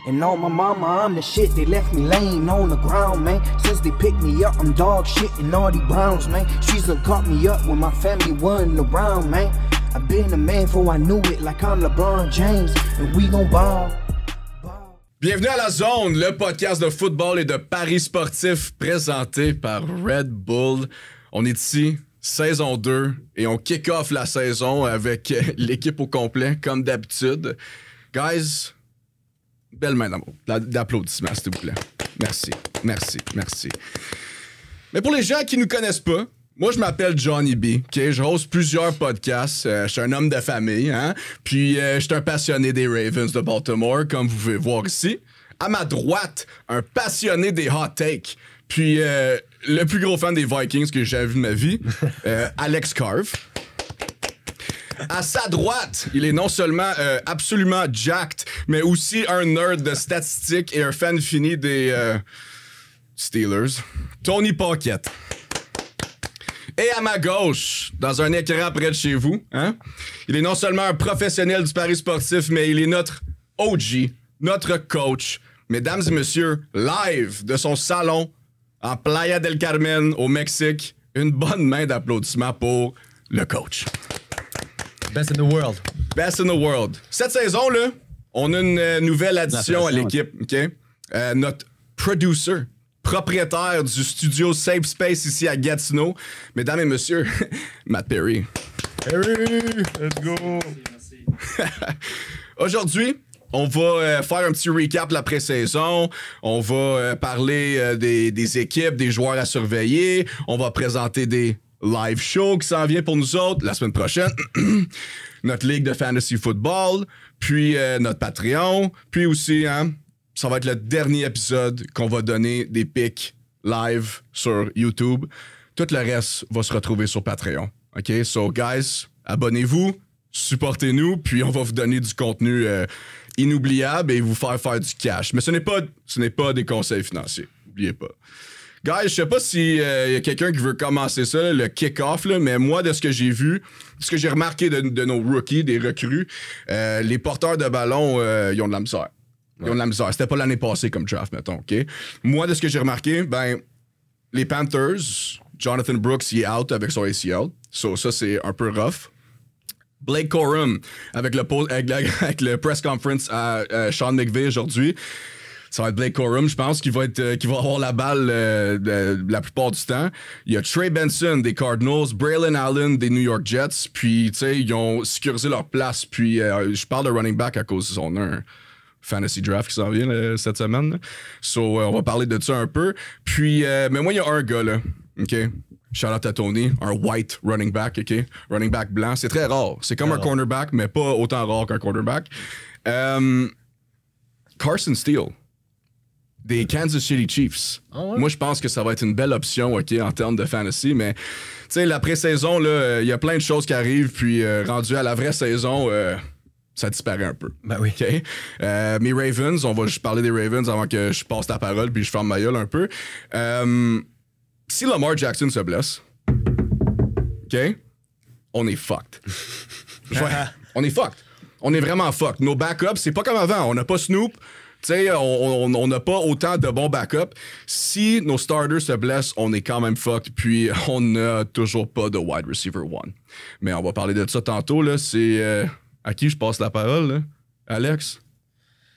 And on my mama, I'm the shit. They left me laying on the ground, man. Since they picked me up, I'm dog shit and all these Browns, man. She's done caught me up when my family wasn't around, man. I've been a man before I knew it, like I'm LeBron James, and we gon' ball. Bienvenue à La Zone, le podcast de football et de paris sportifs présenté par Red Bull. On est ici, saison 2, et on kick off la saison avec l'équipe au complet, comme d'habitude. Guys, belle main d'applaudissements, s'il vous plaît. Merci, merci, merci. Mais pour les gens qui ne nous connaissent pas, moi, je m'appelle Johnny B, okay? Je hoste plusieurs podcasts, je suis un homme de famille, hein? Puis je suis un passionné des Ravens de Baltimore, comme vous pouvez voir ici. À ma droite, un passionné des hot takes, puis le plus gros fan des Vikings que j'ai jamais vu de ma vie, Alex Carve. À sa droite, il est non seulement absolument jacked, mais aussi un nerd de statistiques et un fan fini des Steelers, Tony Paquette. Et à ma gauche, dans un écran près de chez vous, hein, il est non seulement un professionnel du pari sportif, mais il est notre OG, notre coach. Mesdames et messieurs, live de son salon en Playa del Carmen, au Mexique, une bonne main d'applaudissements pour le coach. Best in the world. Best in the world. Cette saison-là, on a une nouvelle addition à l'équipe, OK? Notre producer, propriétaire du studio Safe Space ici à Gatineau. Mesdames et messieurs, Matt Perry. Perry, let's go. Merci. Aujourd'hui, on va faire un petit recap de la pré-saison. On va parler des équipes, des joueurs à surveiller. On va présenter des live shows qui s'en viennent pour nous autres la semaine prochaine. Notre ligue de fantasy football, puis notre Patreon, puis aussi, hein, ça va être le dernier épisode qu'on va donner des pics live sur YouTube. Tout le reste va se retrouver sur Patreon. OK? So, guys, abonnez-vous, supportez-nous, puis on va vous donner du contenu inoubliable et vous faire du cash. Mais ce n'est pas des conseils financiers. N'oubliez pas. Guys, je sais pas si y a quelqu'un qui veut commencer ça, là, le kick-off, là, mais moi, de ce que j'ai vu, ce que j'ai remarqué de nos rookies, des recrues, les porteurs de ballon, ils ont de la misère. Ils ont de la misère. C'était pas l'année passée comme draft, mettons, OK? Moi, de ce que j'ai remarqué, ben, les Panthers, Jonathan Brooks, il est out avec son ACL. So, ça, c'est un peu rough. Blake Corum, avec le press conference à Sean McVay aujourd'hui. Ça va être Blake Corum, je pense, qui va avoir la balle la plupart du temps. Il y a Trey Benson des Cardinals, Braylon Allen des New York Jets. Puis, tu sais, ils ont sécurisé leur place. Puis, je parle de running back à cause de son fantasy draft qui s'en vient cette semaine. Là. So, on va parler de ça un peu. Puis, mais moi, il y a un gars, là, OK? Shout out à Tony, un white running back, OK? Running back blanc. C'est très rare. C'est comme un cornerback, mais pas autant rare qu'un quarterback. Carson Steele des Kansas City Chiefs. Oh ouais. Moi, je pense que ça va être une belle option, OK, en termes de fantasy, mais tu sais, la pré-saison, là, il y a plein de choses qui arrivent, puis rendu à la vraie saison, ça disparaît un peu. Ben oui. OK? Mes Ravens, on va juste parler des Ravens avant que je passe la parole puis je ferme ma gueule un peu. Si Lamar Jackson se blesse, OK? On est fucked. On est fucked. On est vraiment fucked. Nos backups, c'est pas comme avant. On n'a pas Snoop. Tu sais, on n'a pas autant de bons backups. Si nos starters se blessent, on est quand même fucked. Puis, on n'a toujours pas de wide receiver one. Mais on va parler de ça tantôt. Là. C'est à qui je passe la parole, là? Alex?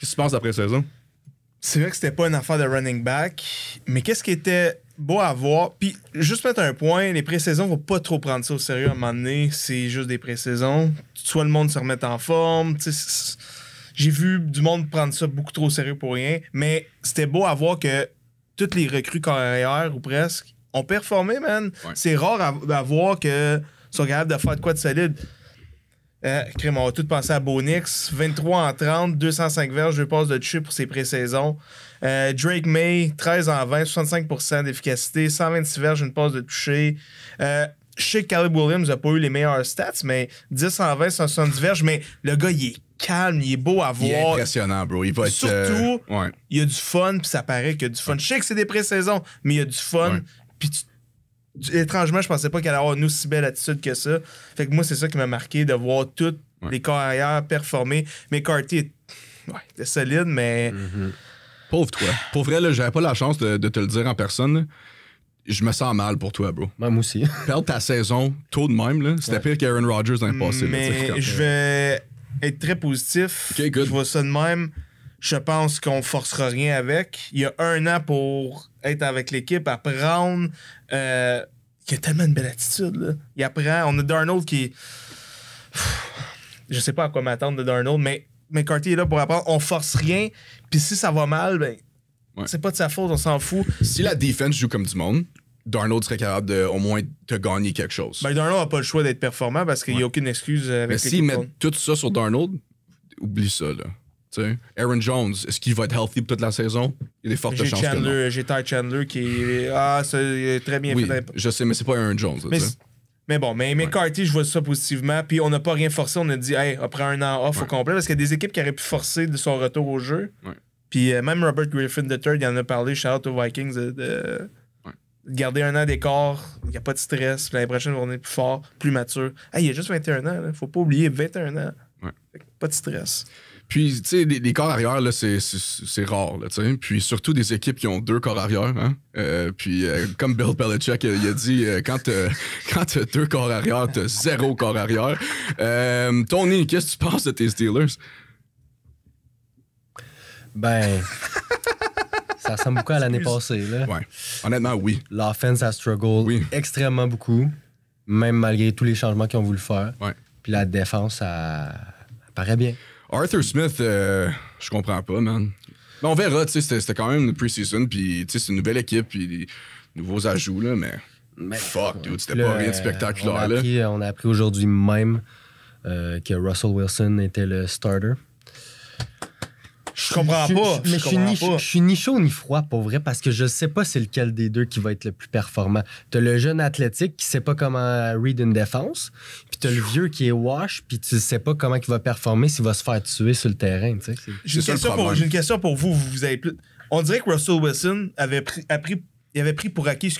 Qu'est-ce que tu penses après la saison? C'est vrai que c'était pas une affaire de running back, mais qu'est-ce qui était beau à voir? Puis, juste mettre un point, les pré-saisons, faut pas trop prendre ça au sérieux à un moment donné. C'est juste des pré-saisons. Soit le monde se remet en forme, tu sais... J'ai vu du monde prendre ça beaucoup trop au sérieux pour rien, mais c'était beau à voir que toutes les recrues carrières, ou presque, ont performé, man. Ouais. C'est rare à voir que sont capables de faire de quoi de solide. Crème, on va tout penser à Bonix, 23 en 30, 205 verges, 2 passes de toucher pour ses pré-saisons. Drake May, 13 en 20, 65% d'efficacité, 126 verges, une passe de toucher. Je sais que Caleb Williams n'a pas eu les meilleurs stats, mais 10 en 20, 170 verges, mais le gars, il est calme, il est beau à voir. Il est impressionnant, bro. Il va être... Surtout, il y a du fun, puis ça paraît qu'il y a du fun. Je sais que c'est des pré-saisons, mais il y a du fun. Puis étrangement, je pensais pas qu'elle allait avoir une aussi belle attitude que ça. Fait que moi, c'est ça qui m'a marqué, de voir toutes les carrières performer. McCarthy Ouais, c'était solide, mais... Pauvre toi. Pour vrai, là, j'avais pas la chance de te le dire en personne. Là. Je me sens mal pour toi, bro. Moi aussi. Perdre ta saison tôt de même, là, c'était pire qu'Aaron Rodgers dans le passé. Mais je vais être très positif. Okay, good. Je vois ça de même. Je pense qu'on forcera rien avec. Il y a 1 an pour être avec l'équipe, apprendre. Il a tellement une belle attitude. Là. Il apprend. On a Darnold qui... Je sais pas à quoi m'attendre de Darnold, mais McCarthy est là pour apprendre. On force rien. Puis si ça va mal, ben c'est pas de sa faute, on s'en fout. Si la defense joue comme du monde, Darnold serait capable de au moins te gagner quelque chose. Ben Darnold n'a pas le choix d'être performant parce qu'il n'y a aucune excuse avec mais l'équipe. s'ils mettent tout ça sur Darnold, oublie ça, là. T'sais, Aaron Jones, est-ce qu'il va être healthy pour toute la saison? Il y a des fortes chances que non. J'ai Ty Chandler qui est... c'est très bien oui, fait. Je sais, mais c'est pas Aaron Jones. Là, mais bon, mais McCarthy, je vois ça positivement. Puis on n'a pas rien forcé. On a dit, hey, après 1 an off au complet, parce qu'il y a des équipes qui auraient pu forcer de son retour au jeu. Ouais. Puis même Robert Griffin III, il en a parlé, shout out aux Vikings, de garder 1 an d'écart. Il n'y a pas de stress. Puis l'année prochaine, on est plus fort, plus mature. Hey, il a juste 21 ans. Là. Faut pas oublier, 21 ans. Ouais. Pas de stress. Puis, tu sais, les corps arrière, là, c'est rare, là, tu sais. Puis surtout des équipes qui ont 2 corps arrière, hein. Puis, comme Bill Belichick, il a dit, quand t'as 2 corps arrière, t'as 0 corps arrière. Tony, qu'est-ce que tu penses de tes Steelers? Ben, ça ressemble beaucoup à l'année passée, là. Ouais. Honnêtement, oui. L'offense a struggle extrêmement beaucoup, même malgré tous les changements qu'ils ont voulu faire. Ouais. Puis la défense, ça paraît bien. Arthur Smith, je comprends pas, man. Mais on verra, tu sais, c'était quand même une pre-season, puis tu sais, c'est une nouvelle équipe, puis des nouveaux ajouts, là, mais fuck, dude, c'était pas rien de spectaculaire, là. On a appris aujourd'hui même que Russell Wilson était le starter. Je comprends pas. Mais je suis ni chaud ni froid, pour vrai, parce que je sais pas c'est lequel des deux qui va être le plus performant. T'as le jeune athlétique qui sait pas comment read une défense, puis t'as le vieux qui est wash, puis tu sais pas comment il va performer s'il va se faire tuer sur le terrain. J'ai une question pour vous. Vous avez plus... On dirait que Russell Wilson avait pris pour acquis,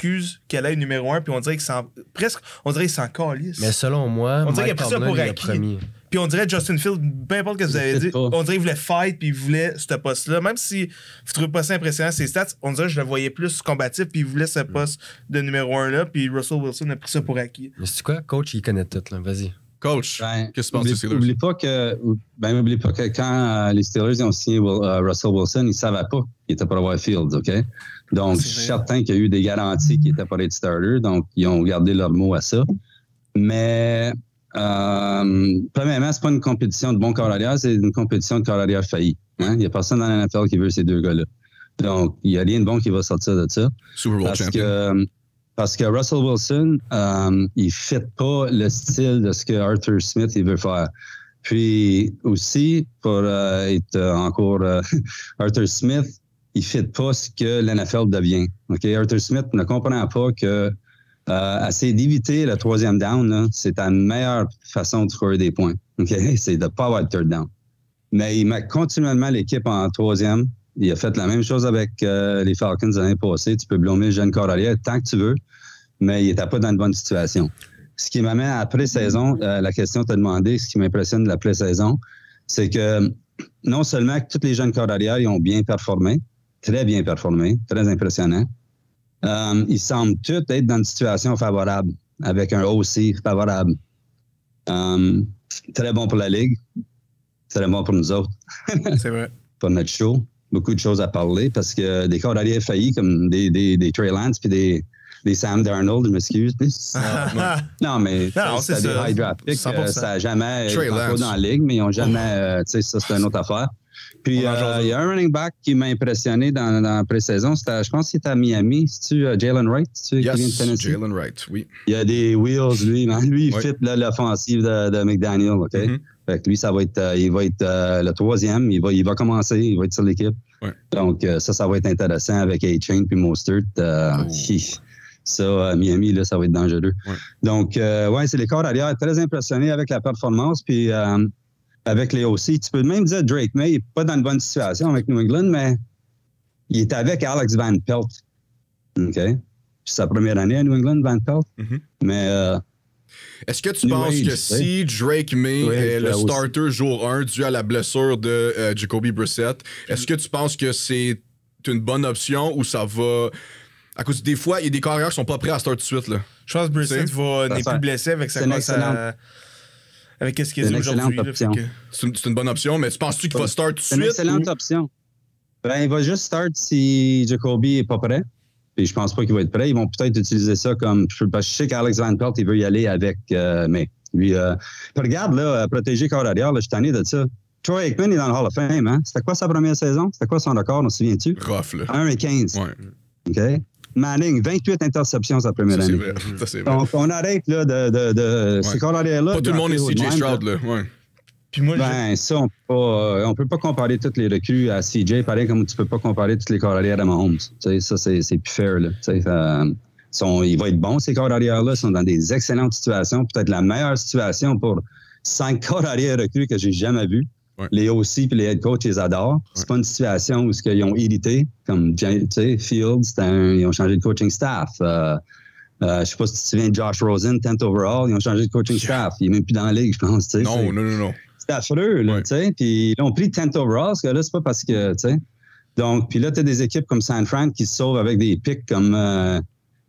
qu'elle ait numéro 1, puis on dirait qu'il s'en calisse. Mais selon moi, on dirait qu'il a Mike pris ça pour Tomlin, acquis. premier. Puis on dirait Justin Fields, peu importe ce que vous avez dit, on dirait qu'il voulait fight puis il voulait ce poste-là. Même si vous trouvez pas ça impressionnant, ses stats, on dirait que je le voyais plus combatif puis il voulait ce poste de numéro 1-là. Puis Russell Wilson a pris ça pour acquis. Mais c'est quoi? Coach, il connaît tout, là. Vas-y. Coach, qu'est-ce que tu penses des Steelers? N'oublie pas que quand les Steelers ont signé Russell Wilson, ils ne savaient pas qu'il était pour avoir Fields, OK? Donc, je suis certain qu'il y a eu des garanties qu'il était pour être starter. Donc, ils ont gardé leur mot à ça. Mais... premièrement, c'est pas une compétition de bons corps arrière, c'est une compétition de corps arrière failli. Hein? Il n'y a personne dans la NFL qui veut ces 2 gars-là. Donc, il n'y a rien de bon qui va sortir de ça. Super Bowl champion. Parce que Russell Wilson, il ne fit pas le style de ce que Arthur Smith il veut faire. Puis aussi, pour être encore Arthur Smith, il ne fit pas ce que l'NFL devient. Okay? Arthur Smith ne comprend pas que essayer d'éviter le 3e down, là, c'est la meilleure façon de scorer des points. Okay? C'est de ne pas avoir de 3rd down. Mais il met continuellement l'équipe en 3e. Il a fait la même chose avec les Falcons l'année passée. Tu peux blâmer le jeune corps arrière tant que tu veux, mais il n'était pas dans une bonne situation. Ce qui m'amène à la pré-saison, la question que tu as demandé, ce qui m'impressionne de la pré-saison, c'est que non seulement que tous les jeunes corps arrière ils ont bien performé, très impressionnant. Ils semblent tous être dans une situation favorable, avec un OC favorable. Très bon pour la Ligue, très bon pour nous autres. C'est vrai. Pour notre show. Beaucoup de choses à parler parce que des corps arrière faillis comme des Trey Lance puis des Sam Darnold, je m'excuse. Non, mais c'est des high draft picks. Ça n'a jamais été dans la Ligue, mais ils n'ont jamais... ça, c'est une autre affaire. Puis, il y a un running back qui m'a impressionné dans la pré-saison. Je pense qu'il était à Miami. C'est-tu Jalen Wright? Yes, Jalen Wright, oui. Il y a des wheels, lui. Lui, il fit l'offensive de McDaniel, OK? Mm-hmm. Fait que lui, il va être le 3e. Il va commencer. Il va être sur l'équipe. Ouais. Donc, ça va être intéressant avec A-Chain puis Mostert. Ça, Miami, là, ça va être dangereux. Ouais. Donc, c'est les corps arrière très impressionnés avec la performance. Puis... avec les OC, tu peux même dire Drake May n'est pas dans une bonne situation avec New England, mais il est avec Alex Van Pelt. OK? C'est sa première année à New England, Van Pelt. Mm-hmm. Mais Est-ce que tu New penses Age, que tu sais. si Drake May Oui, est le aussi. starter jour 1 dû à la blessure de Jacoby Brissett, est-ce que tu penses que c'est une bonne option ou ça va... À cause des fois, il y a des carrières qui sont pas prêts à start tout de suite. Là. Je pense que Brissett n'est Ça- plus blessé avec sa c'est une course avec qu'est-ce qu'il a C'est dit une aujourd'hui. excellente là, fait option. que- C'est une bonne option, mais tu penses-tu qu'il va start tout de C'est une suite? excellente ou- option. Ben, il va juste start si Jacoby est pas prêt. Puis je pense pas qu'il va être prêt. Ils vont peut-être utiliser ça comme... Parce que je sais qu'Alex Van Pelt, il veut y aller avec May. Lui, puis regarde, là, protéger corps arrière, là, je suis tanné de ça. Troy Aikman est dans le Hall of Fame, hein? C'était quoi sa première saison? C'était quoi son record, on se souvient-tu? Rough, là. 1-15. Ouais, OK? Manning, 28 interceptions sa première ça c'est année. vrai. Ça, c'est vrai. Donc, on arrête là, de ces corps arrière-là. Pas tout le monde est de CJ même, Stroud, là. Ouais. Puis moi, Ben, ça, on peut pas comparer toutes les recrues à CJ, pareil comme tu peux pas comparer tous les corps arrière à Mahomes. Tu sais, ça, c'est plus fair, là. Tu sais, il va être bon, ces corps arrière-là. Ils sont dans des excellentes situations. Peut-être la meilleure situation pour 5 corps arrière recrues que j'ai jamais vu. Ouais. Les OC et les head coachs, ils les adorent. C'est pas une situation où ils ont hérité, comme, tu sais, Fields, ils ont changé de coaching staff. Je sais pas si tu te souviens de Josh Rosen, 10th overall, ils ont changé de coaching staff. Il est même plus dans la ligue, je pense. Tu sais, Non. c'est affreux, là, Ouais. tu sais. Puis là, on pris 10th overall, ce gars-là, c'est pas parce que, tu sais. Donc, puis là, tu as des équipes comme San Fran qui se sauvent avec des pics comme...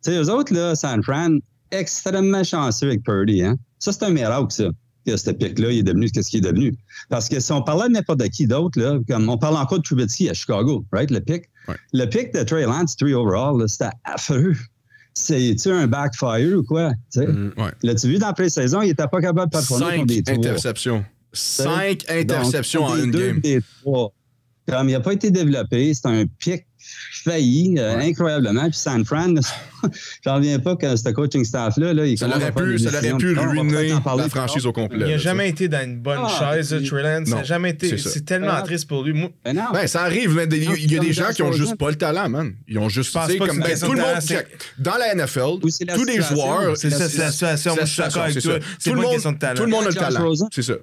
tu sais, eux autres, là, San Fran, extrêmement chanceux avec Purdy, hein. Ça, c'est un miracle, ça. Que ce pic-là, il est devenu ce qu'il est devenu. Parce que si on parlait de n'importe qui d'autre, là, comme on parle encore de Trubisky à Chicago, right, le pic. Ouais. Le pic de Trey Lance, 3 overall, là, c'était affreux. C'est-tu un backfire ou quoi? Tu sais? Ouais. L'as-tu vu dans la pré-saison, il n'était pas capable de performer 5 contre des trois. interceptions. 5 interceptions Donc, en des une deux, game. des trois. Comme il n'a pas été développé, c'est un pic failli incroyablement. Puis San Fran, j'en reviens pas que ce coaching staff-là, il Ça commence l'aurait à faire pu, des ça l'aurait décisions pu de- on va ruiner peut-être en parler la plus tard. franchise au complet. il n'a là, jamais été dans une bonne chaise, Trey Lance. Ça Non, n'a jamais été. c'est ça. C'est tellement triste pour lui. Moi, Ben non. Ben, ça arrive, mais il y a des gens qui ont juste pas le talent, man. Ils ont juste, Je pense tu sais, pas que comme c'est une question tout le de monde. talent, check. Dans la NFL, Ou c'est la tous les situation. joueurs. c'est ça, c'est la situation. Moi, je suis d'accord avec toi. C'est pas une question de talent. Tout le monde a le Josh talent. Rosen. C'est ça.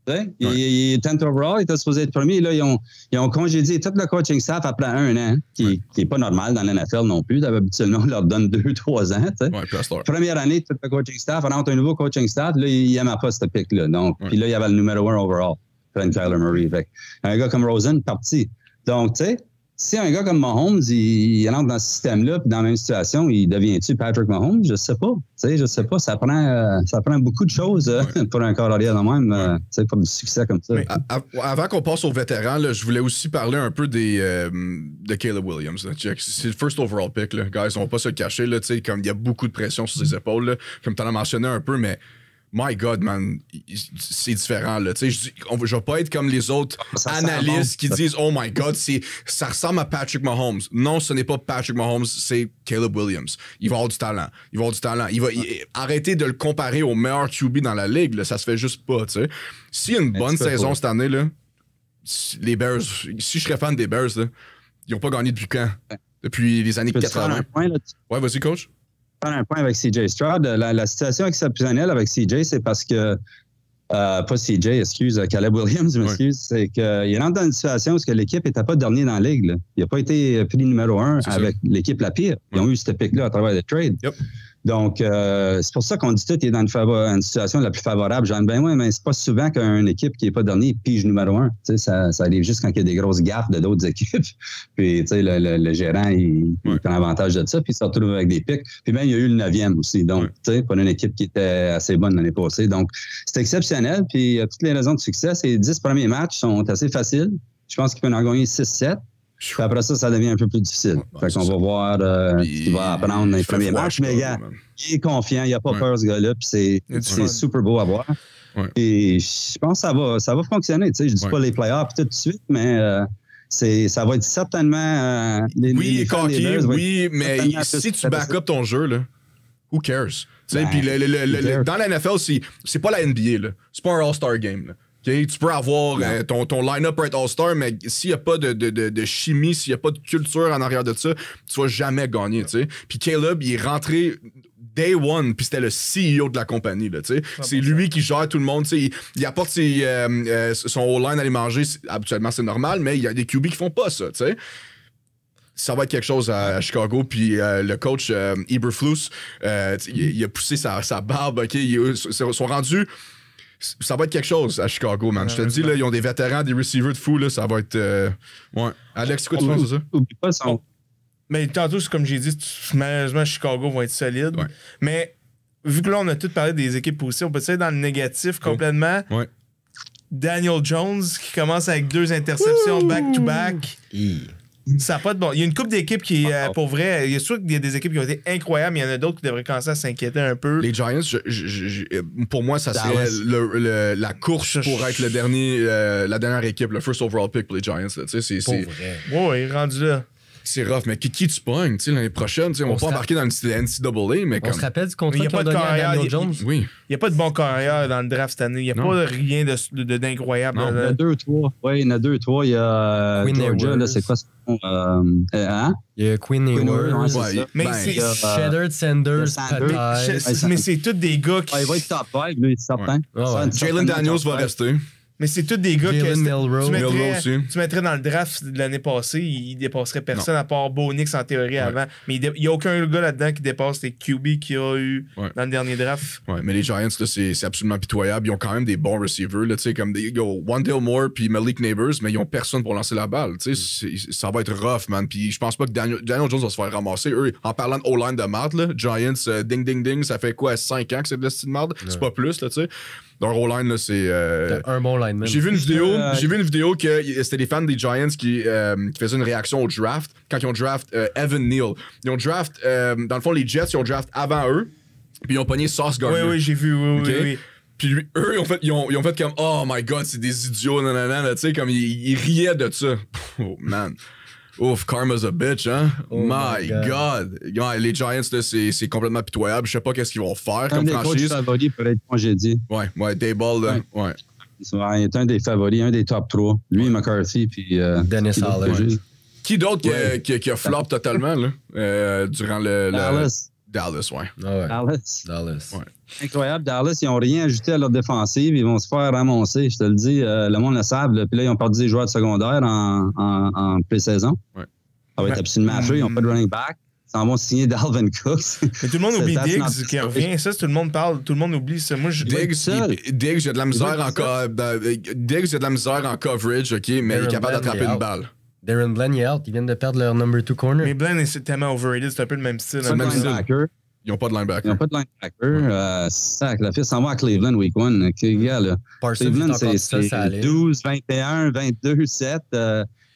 Tu sais, il est 10th overall, il était supposé être premier. Là, ils ont congédié tout le coaching staff après 1 an, qui n'est pas normal dans la NFL non plus. Habituellement, on leur donne 2-3 ans. Tu sais. Ouais, puis à cette heure. Première année, tout le coaching staff, on rentre un nouveau coaching staff, là, il n'aimait pas ce pic-là. Donc, puis là, il y avait le numéro 1 overall, Kyler Murray. Fait, un gars comme Rosen, parti. Donc, tu sais, si un gars comme Mahomes, il rentre dans ce système-là, puis dans la même situation, il devient-tu Patrick Mahomes? Je sais pas. Tu sais, je sais pas. Ça prend beaucoup de choses pour un corps arrière de même, tu sais, pour du succès comme ça. Mais- Avant qu'on passe aux vétérans, là, je voulais aussi parler un peu de Caleb Williams. Là. C'est le first overall pick, là. Guys, on va pas se le cacher, là, comme il y a beaucoup de pression sur ses épaules, là, comme tu en as mentionné un peu, mais my God, man, c'est différent. Là. Je vais pas être comme les autres Ça sent analystes qui bon. disent oh my God, ça ressemble à Patrick Mahomes. Non, ce n'est pas Patrick Mahomes, c'est Caleb Williams. Il va avoir du talent. Arrêtez de le comparer au meilleur QB dans la ligue. Là, ça se fait juste pas. T'sais. S'il y a une bonne tu peux saison pas. cette année, là, les Bears, si je serais fan des Bears, là, ils n'ont pas gagné depuis quand? Depuis les années Peux-tu faire 80. un point là-dessus? Ouais, vas-y, coach. Faire un point avec CJ Stroud. La situation exceptionnelle avec CJ, c'est parce que pas CJ, excuse, Caleb Williams, m'excuse, c'est qu'il rentre dans une situation où l'équipe n'était pas dernier dans la ligue. Là. Il n'a pas été pris numéro 1 C'est avec l'équipe la pire. Ils ont eu ce pic-là à travers le trade. Yep. Donc, c'est pour ça qu'on dit tout, il est dans une situation la plus favorable. Genre, ben ouais, mais c'est pas souvent qu'une équipe qui n'est pas dernier pige numéro 1. Tu sais, ça arrive juste quand il y a des grosses gaffes de d'autres équipes. Puis, tu sais, le gérant, il prend avantage de ça, puis il se retrouve avec des pics. Puis même, il y a eu le 9e aussi. Donc, tu sais, pour une équipe qui était assez bonne l'année passée. Donc, c'est exceptionnel. Puis, toutes les raisons de succès, ces 10 premiers matchs sont assez faciles. Je pense qu'il peut en gagner 6-7. Puis après ça devient un peu plus difficile. Ouais, fait qu'on va voir ce qu'il va apprendre dans les premiers matchs. Mais gars, il est confiant, il n'a pas peur, ce gars-là. Puis c'est super beau à voir. Ouais. Et je pense que ça va fonctionner. Tu sais, je ne dis pas les playoffs tout de suite, mais ça va être certainement. Oui, il est cocky, oui, mais certainement si plus tu back up ton jeu, là, who cares? Ben, Puis dans la NFL, c'est pas la NBA, là. C'est pas un All-Star game. Là. Okay? Tu peux avoir ton line-up peut être All-Star, mais s'il n'y a pas de chimie, s'il n'y a pas de culture en arrière de ça, tu vas jamais gagner. T'sais. Puis Caleb, il est rentré day one, puis c'était le CEO de la compagnie. Là, c'est lui qui gère tout le monde. Il apporte son O-line à aller manger. Habituellement, c'est normal, mais il y a des QB qui font pas ça. T'sais. ça va être quelque chose à Chicago. Puis le coach Eberflus, il a poussé sa barbe. OK? Ils sont rendus. Ça va être quelque chose à Chicago, man. Je te dis, là, ils ont des vétérans, des receivers de fou. Là, ça va être. Ouais. Alex, quoi tu penses de ça? Oublie pas son. Mais tantôt, c'est comme j'ai dit, malheureusement, Chicago vont être solides. Ouais. Mais vu que là, on a tous parlé des équipes aussi, on peut être dans le négatif complètement. Ouais. Daniel Jones qui commence avec 2 interceptions back-to-back. Ça a pas de bon. Il y a une couple d'équipes qui, pour vrai, il y a sûr qu'il y a des équipes qui ont été incroyables, mais il y en a d'autres qui devraient commencer à s'inquiéter un peu. Les Giants, pour moi, ça serait la course pour être la dernière équipe, le first overall pick pour les Giants. Là, c'est vrai. Ouais, rendu là. C'est rough, mais qui tu pognes l'année prochaine? On va pas embarquer dans le NCAA, mais On comme. se rappelle du Mais contrat y a qu'ils pas ont de donné à carrière, Daniel Jones? Oui. Il n'y a pas de bon carrière dans le draft cette année. Il n'y a Non. pas rien d'incroyable. Non, Il y en a 2-3. Oui, il y en a 2-3. Il y a Quinn Georgia, Ewers. là, c'est quoi son nom? Hein? Il y a Quinn Ewers, ouais, c'est Ouais, ça. Mais ben, c'est. Sheldon Sanders, Sanders. peut-être. Mais c'est tous des gars qui. Ah, il va être top 5, lui, certain. Ouais. Ça, Jalen Daniels va rester. Mais c'est tous des gars Jalen que Milroe. Milroe aussi. tu mettrais dans le draft de l'année passée, il dépasserait personne à part Bo Nix en théorie avant. Mais il n'y a aucun gars là-dedans qui dépasse les QB qu'il y a eu dans le dernier draft. Ouais, mais les Giants, là, c'est absolument pitoyable. Ils ont quand même des bons receivers, là, comme Wandale Moore puis Malik Neighbors, mais ils ont personne pour lancer la balle. Ça va être rough, man. Puis je pense pas que Daniel Jones va se faire ramasser. Eux, en parlant de O-line de marde, là, Giants, ding, ding, ding, ça fait quoi, 5 ans que c'est de la style de marde? C'est pas plus, là, tu sais. Leur O-line, là, c'est. Un bon lineman. J'ai vu une vidéo que c'était des fans des Giants qui faisaient une réaction au draft quand ils ont draft Evan Neal. Ils ont draft, dans le fond, les Jets, ils ont draft avant eux, puis ils ont pogné Sauce Gardner. Oui, j'ai vu, Okay? oui. Puis eux, ils ont fait comme oh my god, c'est des idiots, nanana, tu sais, comme ils riaient de ça. Oh man. Ouf, karma's a bitch, hein? Oh my god. Ouais, les Giants, là, c'est complètement pitoyable. Je sais pas qu'est-ce qu'ils vont faire Un comme des coachs franchise. favoris pour être congédié. Ouais, Dayball, là. Ouais. Il est un des favoris, un des top 3. Lui, McCarthy, puis... Dennis qui d'autre Allen. que j'ai? Qui d'autre qui a flop totalement, là, durant le. Dallas. Dallas, ouais. Ah ouais. Dallas. Ouais. Incroyable. Dallas, ils n'ont rien ajouté à leur défensive. Ils vont se faire ramasser. Je te le dis, le monde le savent. Puis là, ils ont perdu des joueurs de secondaire en pré-saison. Ouais. Ça va être absolument affreux. Ils n'ont pas de running back. Ils s'en vont signer Dalvin Cooks. Mais tout le monde oublie That's Diggs not- qui revient. Ça, tout le monde parle. Tout le monde oublie ça. Moi, je Diggs, seul. Diggs, il a de la misère va être Diggs, il a de la misère en coverage, OK, mais il est Aaron capable Bland, d'attraper il est une out. balle. Darren Bland, il est out. Ils viennent de perdre leur number 2 corner. Mais Bland, c'est tellement overrated. C'est un peu le même style. Pas de même style. linebacker. Ils n'ont pas de Ils linebacker. n'ont pas de linebacker. Sac, la fille s'en va à Cleveland week 1. Gars, là. Parsons, il est Cleveland, encore c'est ça allait. 12, 21, 22, 7.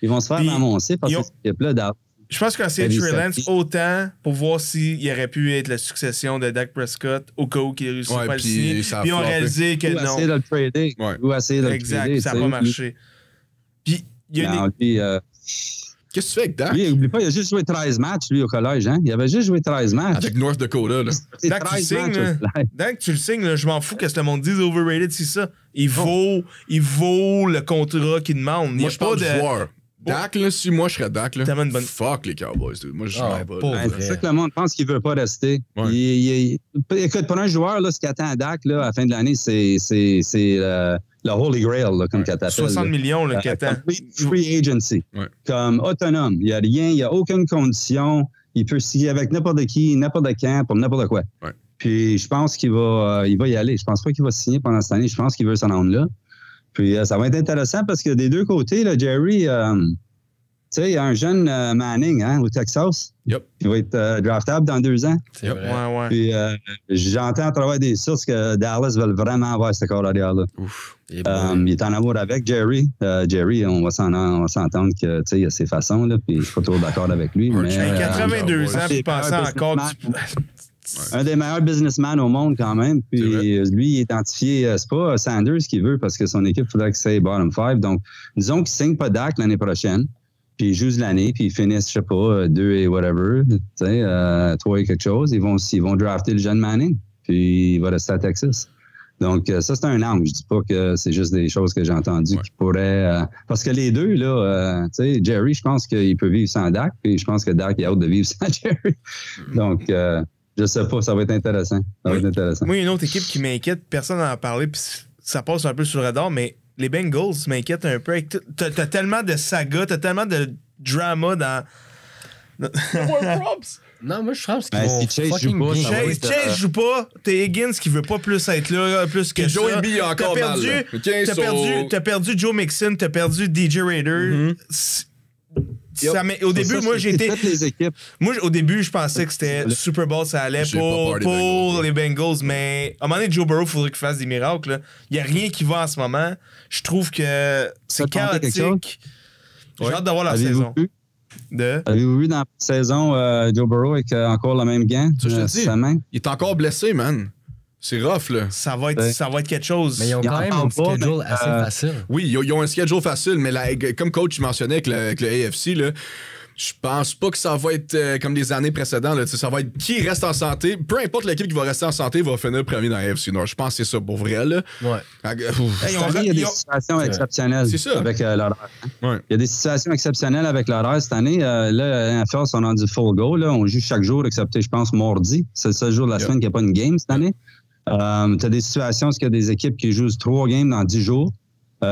Ils vont se faire Puis, ramasser parce ils que ont- cette équipe-là, Dallas. Je pense qu'on essayé de Eddie Trey Lance Safety. autant pour voir s'il aurait pu être la succession de Dak Prescott au cas où il réussit Ouais, pas à le puis signer. ça a Puis on a floppé. réalisé que Ou essayer non. de le trader. Ouais. Ou essayer de le Exact, trader. ça tu n'a sais. pas marché. Puis il y a Non, lui, Qu'est-ce que tu fais avec Dak? lui, oublie pas, il a juste joué 13 matchs, lui, au collège. Hein? Il avait juste joué 13 matchs. Avec North Dakota, là. C'est Dak, tu 13 signes, matchs là. au collège. Dak, tu le signes, là, je m'en fous que ce que le monde dise overrated, c'est ça. Il vaut le contrat qu'il demande. Il y Moi, a je pas parle de. du joueur. Dak, là, si moi je serais Dak, là, Tellement une bonne- fuck les Cowboys, dude. Moi, je Ah, serais pas. pauvre. là. Ouais, c'est ça que le monde pense qu'il ne veut pas rester. Ouais. Écoute, pour un joueur, là, ce qui attend à Dak là, à la fin de l'année, c'est le Holy Grail, là, comme qu'elle t'appelle. 60 là. millions là, qu'il attend. Free agency. Ouais. Comme autonome. Il n'y a rien, il n'y a aucune condition. Il peut signer avec n'importe qui, n'importe quand, pour n'importe quoi. Ouais. Puis je pense qu'il va y aller. Je pense pas qu'il va signer pendant cette année. Je pense qu'il veut s'en rendre là. Puis ça va être intéressant parce que des deux côtés, là, Jerry, tu sais, il y a un jeune Manning au Texas. Yep. Il va être draftable dans 2 ans. C'est Yep. vrai. Ouais. Puis j'entends à travers des sources que Dallas veulent vraiment avoir ce corps arrière-là. Ouf. Et bon, Il est en amour avec Jerry. Jerry, on va s'entendre que, tu sais, il a ses façons, là, puis je suis pas trop d'accord avec lui. Ouais, Mais, Hey, 82 Cowboys. ans, puis penser encore que tu- un des meilleurs businessmen au monde quand même. C'est vrai. Puis lui, il est identifié. C'est pas Sanders qui veut parce que son équipe faudrait que c'est bottom 5. Donc, disons qu'il ne signe pas Dak l'année prochaine. Puis ils jouent l'année, puis ils finissent, je sais pas, 2 et whatever, tu sais, 3 et quelque chose. Ils vont drafter le jeune Manning, puis il va rester à Texas. Donc, ça, c'est un angle. Je dis pas que c'est juste des choses que j'ai entendues qui pourraient... parce que les deux, là, tu sais, Jerry, je pense qu'il peut vivre sans Dak, puis je pense que Dak est hâte de vivre sans Jerry. Donc, je sais pas, ça va être intéressant. Ça va être intéressant. Moi, il y a une autre équipe qui m'inquiète, personne n'en a parlé, puis ça passe un peu sur le radar, mais les Bengals m'inquiètent un peu. T'as tellement de saga, t'as tellement de drama props. Non, moi, je pense qu'ils Ben, vont si Chase fucking joue pas, bien ça va jouer. être- Chase joue pas, t'es Higgins qui veut pas plus être là, plus que Puis Joey ça. B, il a encore T'as mal, perdu, là. OK, t'as perdu Joe Mixon, t'as perdu DJ Raider. Au début, moi, j'ai été. Toutes les équipes. Moi, au début, je pensais que c'était Super Bowl, ça allait J'ai pas pour peur des Bengals, les Bengals, mais à un moment donné, Joe Burrow, il faudrait qu'il fasse des miracles. Il n'y a rien qui va en ce moment. Je trouve que c'est Ça te tentait quelque chaotique. J'ai hâte d'avoir la Avez-vous saison. vu? Avez-vous vu dans la saison Joe Burrow avec encore le même gant? Ça, je te dis. Sa main? Il est encore blessé, man. C'est rough, là. Ça va être quelque chose. Mais ils ont Ils quand en même parlent un pas, schedule mais, assez facile. Oui, ils ont un schedule facile, mais comme coach mentionnait avec le AFC, là, je pense pas que ça va être comme des années précédentes. Là, ça va être qui reste en santé. Peu importe l'équipe qui va rester en santé va finir premier dans la AFC Nord. Je pense que c'est ça pour vrai. Là. Ouais. Hey, Cette année, il y a des situations exceptionnelles C'est ça. avec l'horaire. Ouais. Il y a des situations exceptionnelles avec l'horaire cette année. Là, la NFL sont rendus full go. Là. On joue chaque jour, excepté, je pense, mardi. C'est le seul jour de la semaine qu'il n'y a pas une game cette année. Tu as des situations où il y a des équipes qui jouent 3 games dans 10 jours.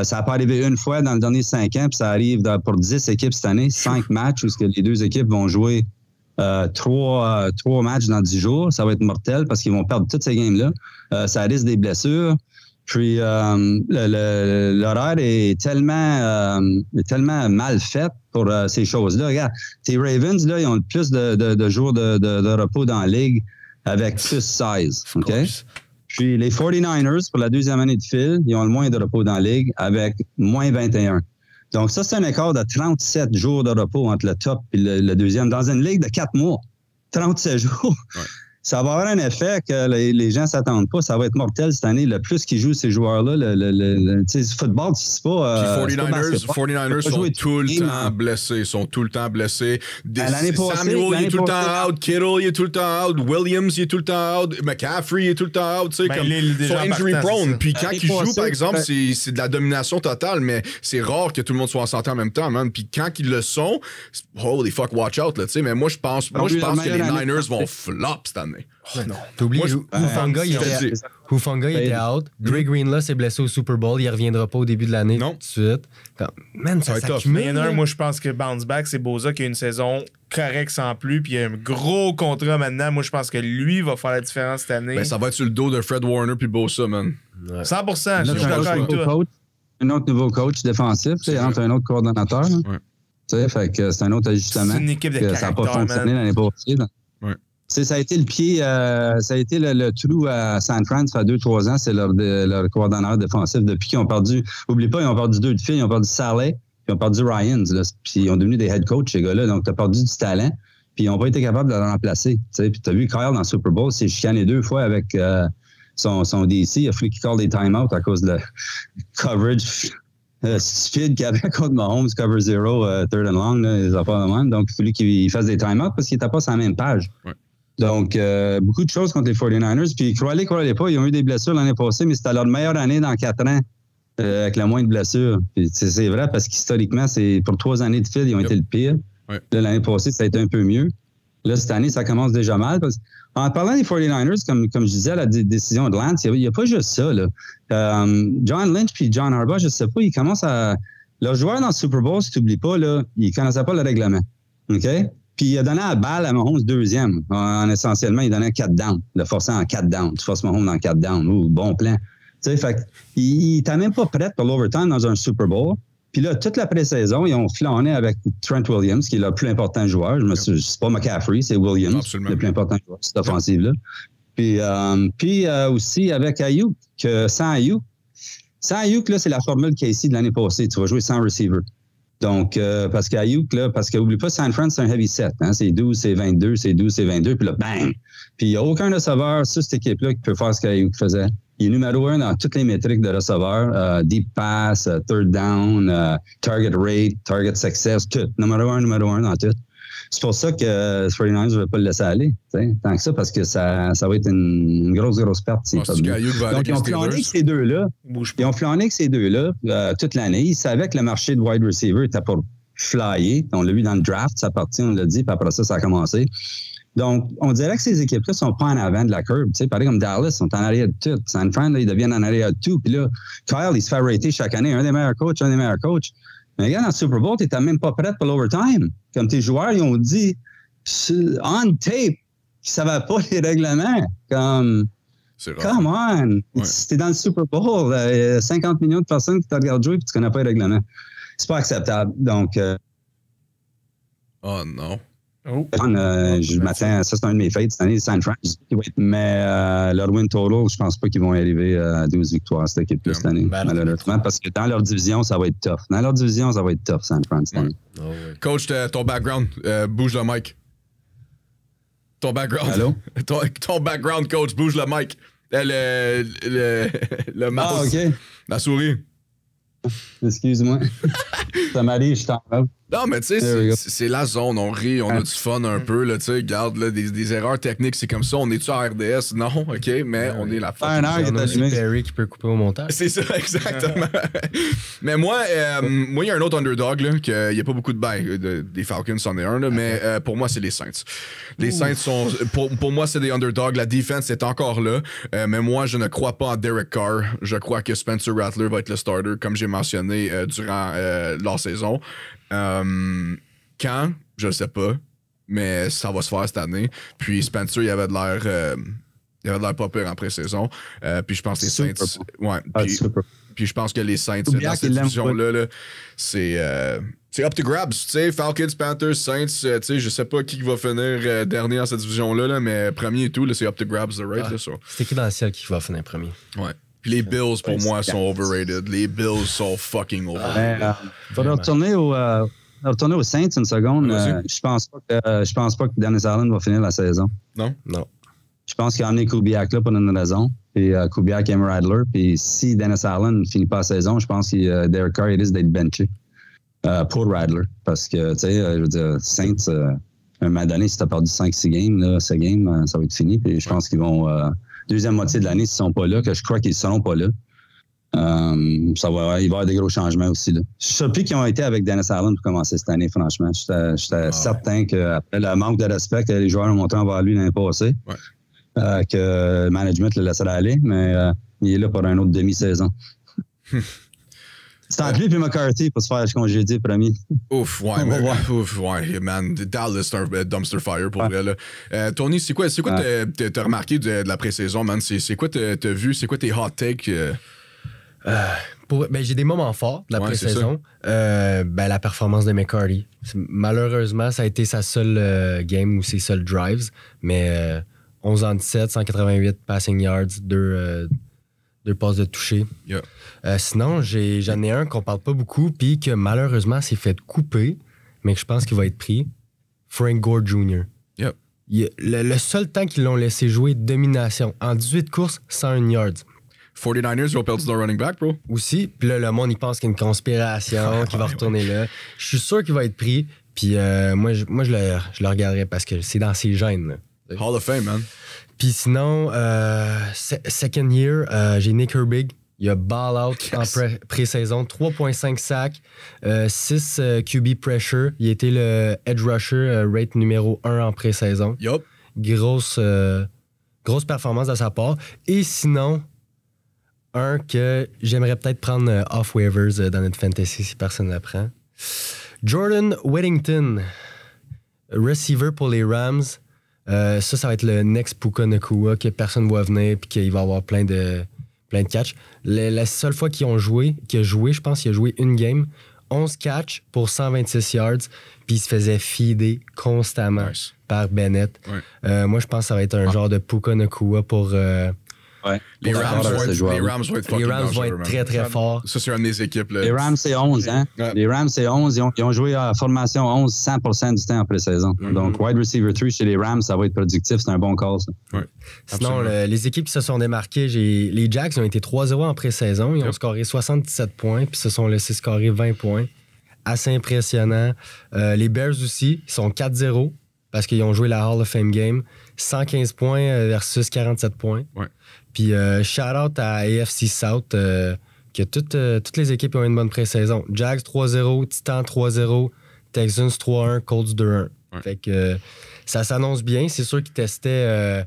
Ça n'a pas arrivé une fois dans les derniers 5 ans, puis ça arrive pour 10 équipes cette année, 5 matchs où les 2 équipes vont jouer 3 matchs dans 10 jours. Ça va être mortel parce qu'ils vont perdre toutes ces games-là. Ça risque des blessures. Puis l'horaire est tellement mal fait pour ces choses-là. Regarde, tes Ravens, là, ils ont le plus de jours de repos dans la ligue avec plus 16. OK? Puis les 49ers, pour la 2e année de fil, ils ont le moins de repos dans la ligue avec moins 21. Donc ça, c'est un écart de 37 jours de repos entre le top et le deuxième. Dans une ligue de 4 mois, 37 jours. Ouais. Ça va avoir un effet que les gens ne s'attendent pas. Ça va être mortel cette année. Le plus qu'ils jouent, ces joueurs-là, le football, c'est pas... Les 49ers sont tout le temps blessés. Ils sont tout le temps blessés. Samuel, il est tout le temps out. Kittle, il est tout le temps out. Williams, il est tout le temps out. McCaffrey, il est tout le temps out. Ils sont injury-prone. Puis quand ils jouent, par exemple, c'est de la domination totale, mais c'est rare que tout le monde soit en santé en même temps, man. Puis quand ils le sont, holy fuck, watch out. Là, mais moi, je pense que les Niners vont flop cette année. Oh non. T'oublies, Hufanga, il était out. Dre Greenlaw s'est blessé au Super Bowl. Il reviendra pas au début de l'année tout de suite. Man, ça s'accumule. Il y en a un, moi, je pense que bounce back, c'est Bosa qui a une saison correcte sans plus. Puis il y a un gros contrat maintenant. Moi, je pense que lui va faire la différence cette année. Ben, ça va être sur le dos de Fred Warner puis Bosa, man. 100%. Je suis d'accord avec toi. Un autre nouveau coach défensif, entre un autre coordonnateur. Fait que c'est un autre ajustement. C'est une équipe de caractère, ça n'a pas fonctionné l'année passée. Ça a été le pied, ça a été le trou à San Fran, ça fait 2-3 ans, c'est leur coordonnateur défensif. Depuis qu'ils ont perdu, oublie pas, ils ont perdu 2 de filles, ils ont perdu Saleh, puis ils ont perdu Ryans, là, puis ils ont devenu des head coach, ces gars-là. Donc, tu as perdu du talent, puis ils n'ont pas été capables de le remplacer. Puis tu as vu Kyle dans le Super Bowl, c'est chicané 2 fois avec son DC. Il a fallu qu'il call des time-out à cause de coverage stupide qu'il avait contre Mahomes, cover 0, third and long, là, les affaires de même. Donc, il a fallu qu'il fasse des time-out parce qu'il n'était pas sur la même page. Ouais. Donc, beaucoup de choses contre les 49ers. Puis, croyez pas, ils ont eu des blessures l'année passée, mais c'était leur meilleure année dans 4 ans avec le moins de blessures. Puis, c'est vrai parce qu'historiquement, c'est pour 3 années de fil, ils ont été le pire. Ouais. Là, l'année passée, ça a été un peu mieux. Là, cette année, ça commence déjà mal. En parlant des 49ers, comme je disais, la décision de Lance, il n'y a pas juste ça. Là. John Lynch puis John Harbaugh, je ne sais pas, ils commencent à... Leurs joueurs dans le Super Bowl, si tu n'oublies pas, là, ils ne connaissaient pas le règlement. OK? Puis il a donné la balle à Mahomes 2e. Essentiellement, il donnait 4 downs. Le forçait en 4 downs. Tu forces Mahomes dans 4 downs. Ouh, bon plan. Tu sais, fait il n'était même pas prêt pour l'overtime dans un Super Bowl. Puis là, toute la pré-saison, ils ont flâné avec Trent Williams, qui est le plus important joueur. C'est pas McCaffrey, c'est Williams, absolument, le plus important joueur de cette offensive-là. Puis aussi avec Ayuk, que sans Ayuk, là, c'est la formule Casey de l'année passée. Tu vas jouer sans receiver. Donc, parce qu'Ayuk, là, parce qu'oublie pas, San Fran, c'est un heavy set. Hein? C'est 12, c'est 22, c'est 12, c'est 22. Puis là, bang! Puis il n'y a aucun receveur sur cette équipe-là qui peut faire ce qu'Ayuk faisait. Il est numéro 1 dans toutes les métriques de receveur. Deep pass, third down, target rate, target success, tout. Numéro 1 dans tout. C'est pour ça que les 49ers ne veulent pas le laisser aller. Tant que ça, parce que ça va être une grosse perte. Donc, ils ont flâné avec ces deux-là. Ils ont flâné avec ces deux-là toute l'année. Ils savaient que le marché de wide receiver était pour flyer. On l'a vu dans le draft, ça partit, on l'a dit, puis après ça a commencé. Donc, on dirait que ces équipes-là ne sont pas en avant de la curve. Tu sais, pareil comme Dallas, ils sont en arrière de tout. San Fran, là, ils deviennent en arrière de tout. Puis là, Kyle, il se fait rater chaque année. Un des meilleurs coachs. Mais regarde, dans le Super Bowl, tu n'étais même pas prêt pour l'overtime. Comme tes joueurs, ils ont dit, on tape, ils ne savaient pas les règlements. Comme, C'est rare. come on! Ouais. C'était dans le Super Bowl. 50 millions de personnes qui te regardent jouer et tu ne connais pas les règlements. C'est pas acceptable. Donc, Oh non. Oh. je m'attends, ça c'est un de mes fates cette année, San Fran. Mais leur win total, je pense pas qu'ils vont arriver à 12 victoires cette équipe cette année, malheureusement, parce que dans leur division, ça va être tough. Dans leur division, ça va être tough, San Fran cette année. Oh, ouais. Coach, ton background, bouge le mic. Ton background. Allô? ton background, coach, bouge le mic. Le mouse. Ah, OK. La souris. Excuse-moi. Ça m'arrive, je t'en parle. Non, mais tu sais, There we go. c'est la zone. On rit, on a du fun un peu. Là, tu sais, regarde, là, des erreurs techniques, c'est comme ça. On est-tu à RDS? Non, OK, mais on est la Faire un heure, On il a est aussi allumé. Perry qui peut couper au montage. C'est ça, exactement. Mais moi, il y a un autre underdog, là, il n'y a pas beaucoup de bails. Des Falcons, c'en est un, là, mais pour moi, c'est les Saints. Les Saints sont. Pour moi, c'est des underdogs. La defense est encore là. Mais moi, je ne crois pas en Derek Carr. Je crois que Spencer Rattler va être le starter, comme j'ai mentionné durant leur saison. Quand? Je ne sais pas. Mais ça va se faire cette année. Puis Spencer, il avait de l'air. Il avait de l'air pas pire en pré-saison. Puis je pense que les Super Saints. Ouais. Ah, Puis, super. puis je pense que les Saints, Kubiak, dans cette il l'aime division-là, là, c'est up to grabs. Tu sais, Falcons, Panthers, Saints, tu sais, je sais pas qui va finir dernier dans cette division-là, là, mais premier et tout, là, c'est up to grabs, the right. Là, ça. C'est écrit dans le ciel qui va finir premier. Ouais. Puis les Bills, pour moi, sont overrated. Les Bills sont fucking overrated. Faut retourner aux Saints une seconde. Vas-y. Je pense pas que Dennis Allen va finir la saison. Non? Non. Je pense qu'il a emmené Kubiak là pour une raison. Puis Kubiak aime Radler. Puis si Dennis Allen ne finit pas la saison, je pense que Derek Carr il risque d'être benché pour Radler. Parce que, tu sais, je veux dire, Saints, à un moment donné, si tu as perdu 5-6 games, là, ce game, ça va être fini. Puis je pense qu'ils vont, deuxième moitié de l'année, s'ils ne sont pas là, que je crois qu'ils ne seront pas là. Il va y avoir des gros changements aussi. Là. Je suis surpris qu'ils ont été avec Dennis Allen pour commencer cette année, franchement. J'étais certain qu'après le manque de respect que les joueurs ont montré envers lui l'année passée, que le management le laisserait aller, mais il est là pour un autre demi-saison. C'est entre lui et McCarthy pour se faire congédier premier. Ouf, ouais, On va voir. ouf, ouais, man. Dallas, c'est un dumpster fire pour vrai, là. Tony, c'est quoi t'as remarqué de la pré-saison, man? C'est quoi t'as vu? C'est quoi tes hot takes? J'ai des moments forts de la Ouais, c'est pré-saison. La performance de McCarty. Malheureusement, ça a été sa seule game ou ses seuls drives. Mais 11 en 17, 188 passing yards, deux passes de toucher. Yeah. Sinon, j'en ai un qu'on parle pas beaucoup, puis que malheureusement s'est fait couper, mais que je pense qu'il va être pris. Frank Gore Jr. Yep. Le seul temps qu'ils l'ont laissé jouer, domination. En 18 courses, 101 yards. 49ers, ils ont perdu leur running back, bro. Aussi, puis là, le monde, il pense qu'il y a une conspiration, qu'il va retourner là. Je suis sûr qu'il va être pris, puis moi, je le regarderai parce que c'est dans ses gènes. Là. Hall of Fame, man. Puis sinon, second year, j'ai Nick Herbig. Il a ball out en pré-saison. 3.5 sacs, 6 QB pressure. Il a été le edge rusher rate numéro 1 en pré-saison. Yup. Grosse performance de sa part. Et sinon, un que j'aimerais peut-être prendre off waivers dans notre fantasy si personne ne le prend. Jordan Whittington, receiver pour les Rams. Ça va être le next Puka Nacua que personne ne voit venir puis qu'il va avoir plein de catch. La seule fois qu'il a joué, je pense qu'il a joué une game, 11 catch pour 126 yards, puis il se faisait feeder constamment par Bennett. Ouais. Moi, je pense que ça va être un genre de Puka Nacua pour... Les Rams vont être fucking dangereux, man. très, très forts. Ça, c'est une des équipes. Là. Les Rams, c'est 11, hein? Ouais. Les Rams, c'est 11. Ils ont joué à formation 11 100% du temps en pré-saison. Donc, wide receiver 3 chez les Rams, ça va être productif. C'est un bon call, ça. Ouais. Sinon, les équipes qui se sont démarquées, les Jacks ont été 3-0 en pré-saison. Ils ont scoré 77 points, puis se sont laissés scorer 20 points. Assez impressionnant. Les Bears aussi, ils sont 4-0 parce qu'ils ont joué la Hall of Fame game. 115 points versus 47 points. Ouais. Puis shout-out à AFC South, que toutes les équipes ont une bonne pré-saison. Jags 3-0, Titans 3-0, Texans 3-1, Colts 2-1. Ouais. Fait que ça s'annonce bien. C'est sûr qu'ils testaient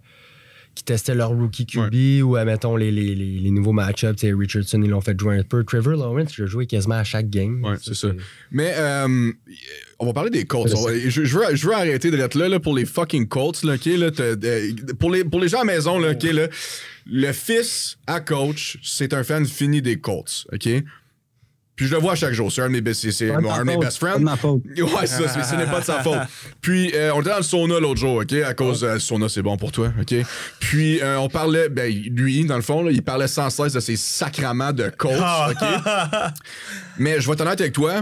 qui testaient leur rookie QB ou, admettons, les nouveaux match-ups. Richardson, ils l'ont fait jouer un peu. Trevor Lawrence, il a joué quasiment à chaque game. Ouais, c'est ça. Mais on va parler des Colts. Je veux arrêter d'être là pour les fucking Colts. Là, okay, là, pour les gens à la maison, là, okay, là, le fils à coach, c'est un fan fini des Colts. OK? Puis je le vois à chaque jour. C'est un de mes best friends. Ouais, ça, ce n'est pas de sa faute. Puis on était dans le sauna l'autre jour, OK? À cause le sauna, c'est bon pour toi, OK? Puis on parlait, lui, dans le fond, là, il parlait sans cesse de ses sacraments de coach, OK? Mais je vais être honnête avec toi.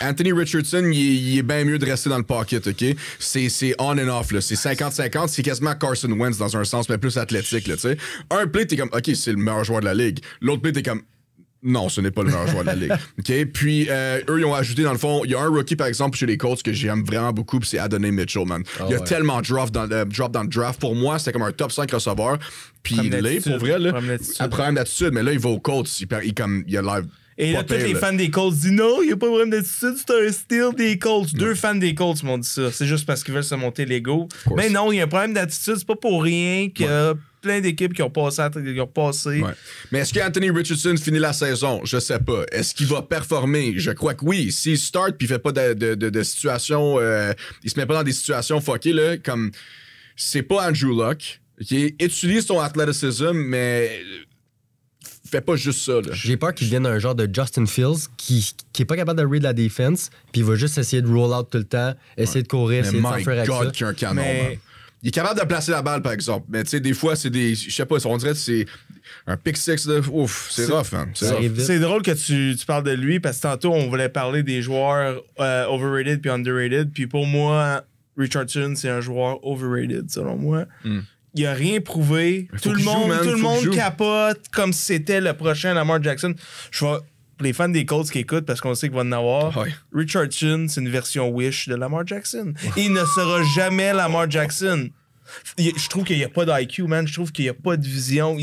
Anthony Richardson, il est bien mieux de rester dans le pocket, OK? C'est on and off, là. C'est 50-50. C'est quasiment Carson Wentz dans un sens, mais plus athlétique, là, tu sais. Un play, t'es comme, OK, c'est le meilleur joueur de la ligue. L'autre play, t'es comme, non, ce n'est pas le meilleur joueur de la ligue. OK? Puis, eux, ils ont ajouté, dans le fond, il y a un rookie, par exemple, chez les Colts que j'aime vraiment beaucoup, puis c'est Adonai Mitchell, man. Il a tellement drop dans le draft. Pour moi, c'était comme un top 5 receveur. Puis, il est, pour vrai, là, un problème d'attitude. Mais là, il va aux Colts. Il a l'air... Et là, tous les fans des Colts disent non, il n'y a pas de problème d'attitude, c'est un steal des Colts. Deux fans des Colts m'ont dit ça. C'est juste parce qu'ils veulent se monter l'ego. Mais non, il y a un problème d'attitude, c'est pas pour rien qu'il y a plein d'équipes qui ont passé. Ouais. Mais est-ce qu'Anthony Richardson finit la saison? Je sais pas. Est-ce qu'il va performer? Je crois que oui. S'il start puis il fait pas de situation, il se met pas dans des situations fuckées, là, comme c'est pas Andrew Luck. Okay? Utilise ton athleticism, mais fais pas juste ça. Là. J'ai peur qu'il devienne un genre de Justin Fields qui est pas capable de read la défense, puis il va juste essayer de roll out tout le temps, essayer de courir, essayer de s'en faire avec ça. Qu'il a un canon, il est capable de placer la balle, par exemple. Mais tu sais, des fois, c'est des... Je sais pas, on dirait que c'est un pick six de... Ouf, c'est rough, man. C'est drôle que tu parles de lui, parce que tantôt, on voulait parler des joueurs overrated puis underrated. Puis pour moi, Richardson, c'est un joueur overrated, selon moi. Il a rien prouvé. Tout le monde capote comme si c'était le prochain Lamar Jackson. Pour les fans des Colts qui écoutent, parce qu'on sait qu'il va en avoir, Richardson, c'est une version Wish de Lamar Jackson. Il ne sera jamais Lamar Jackson. Je trouve qu'il n'y a pas d'IQ, man. Je trouve qu'il n'y a pas de vision.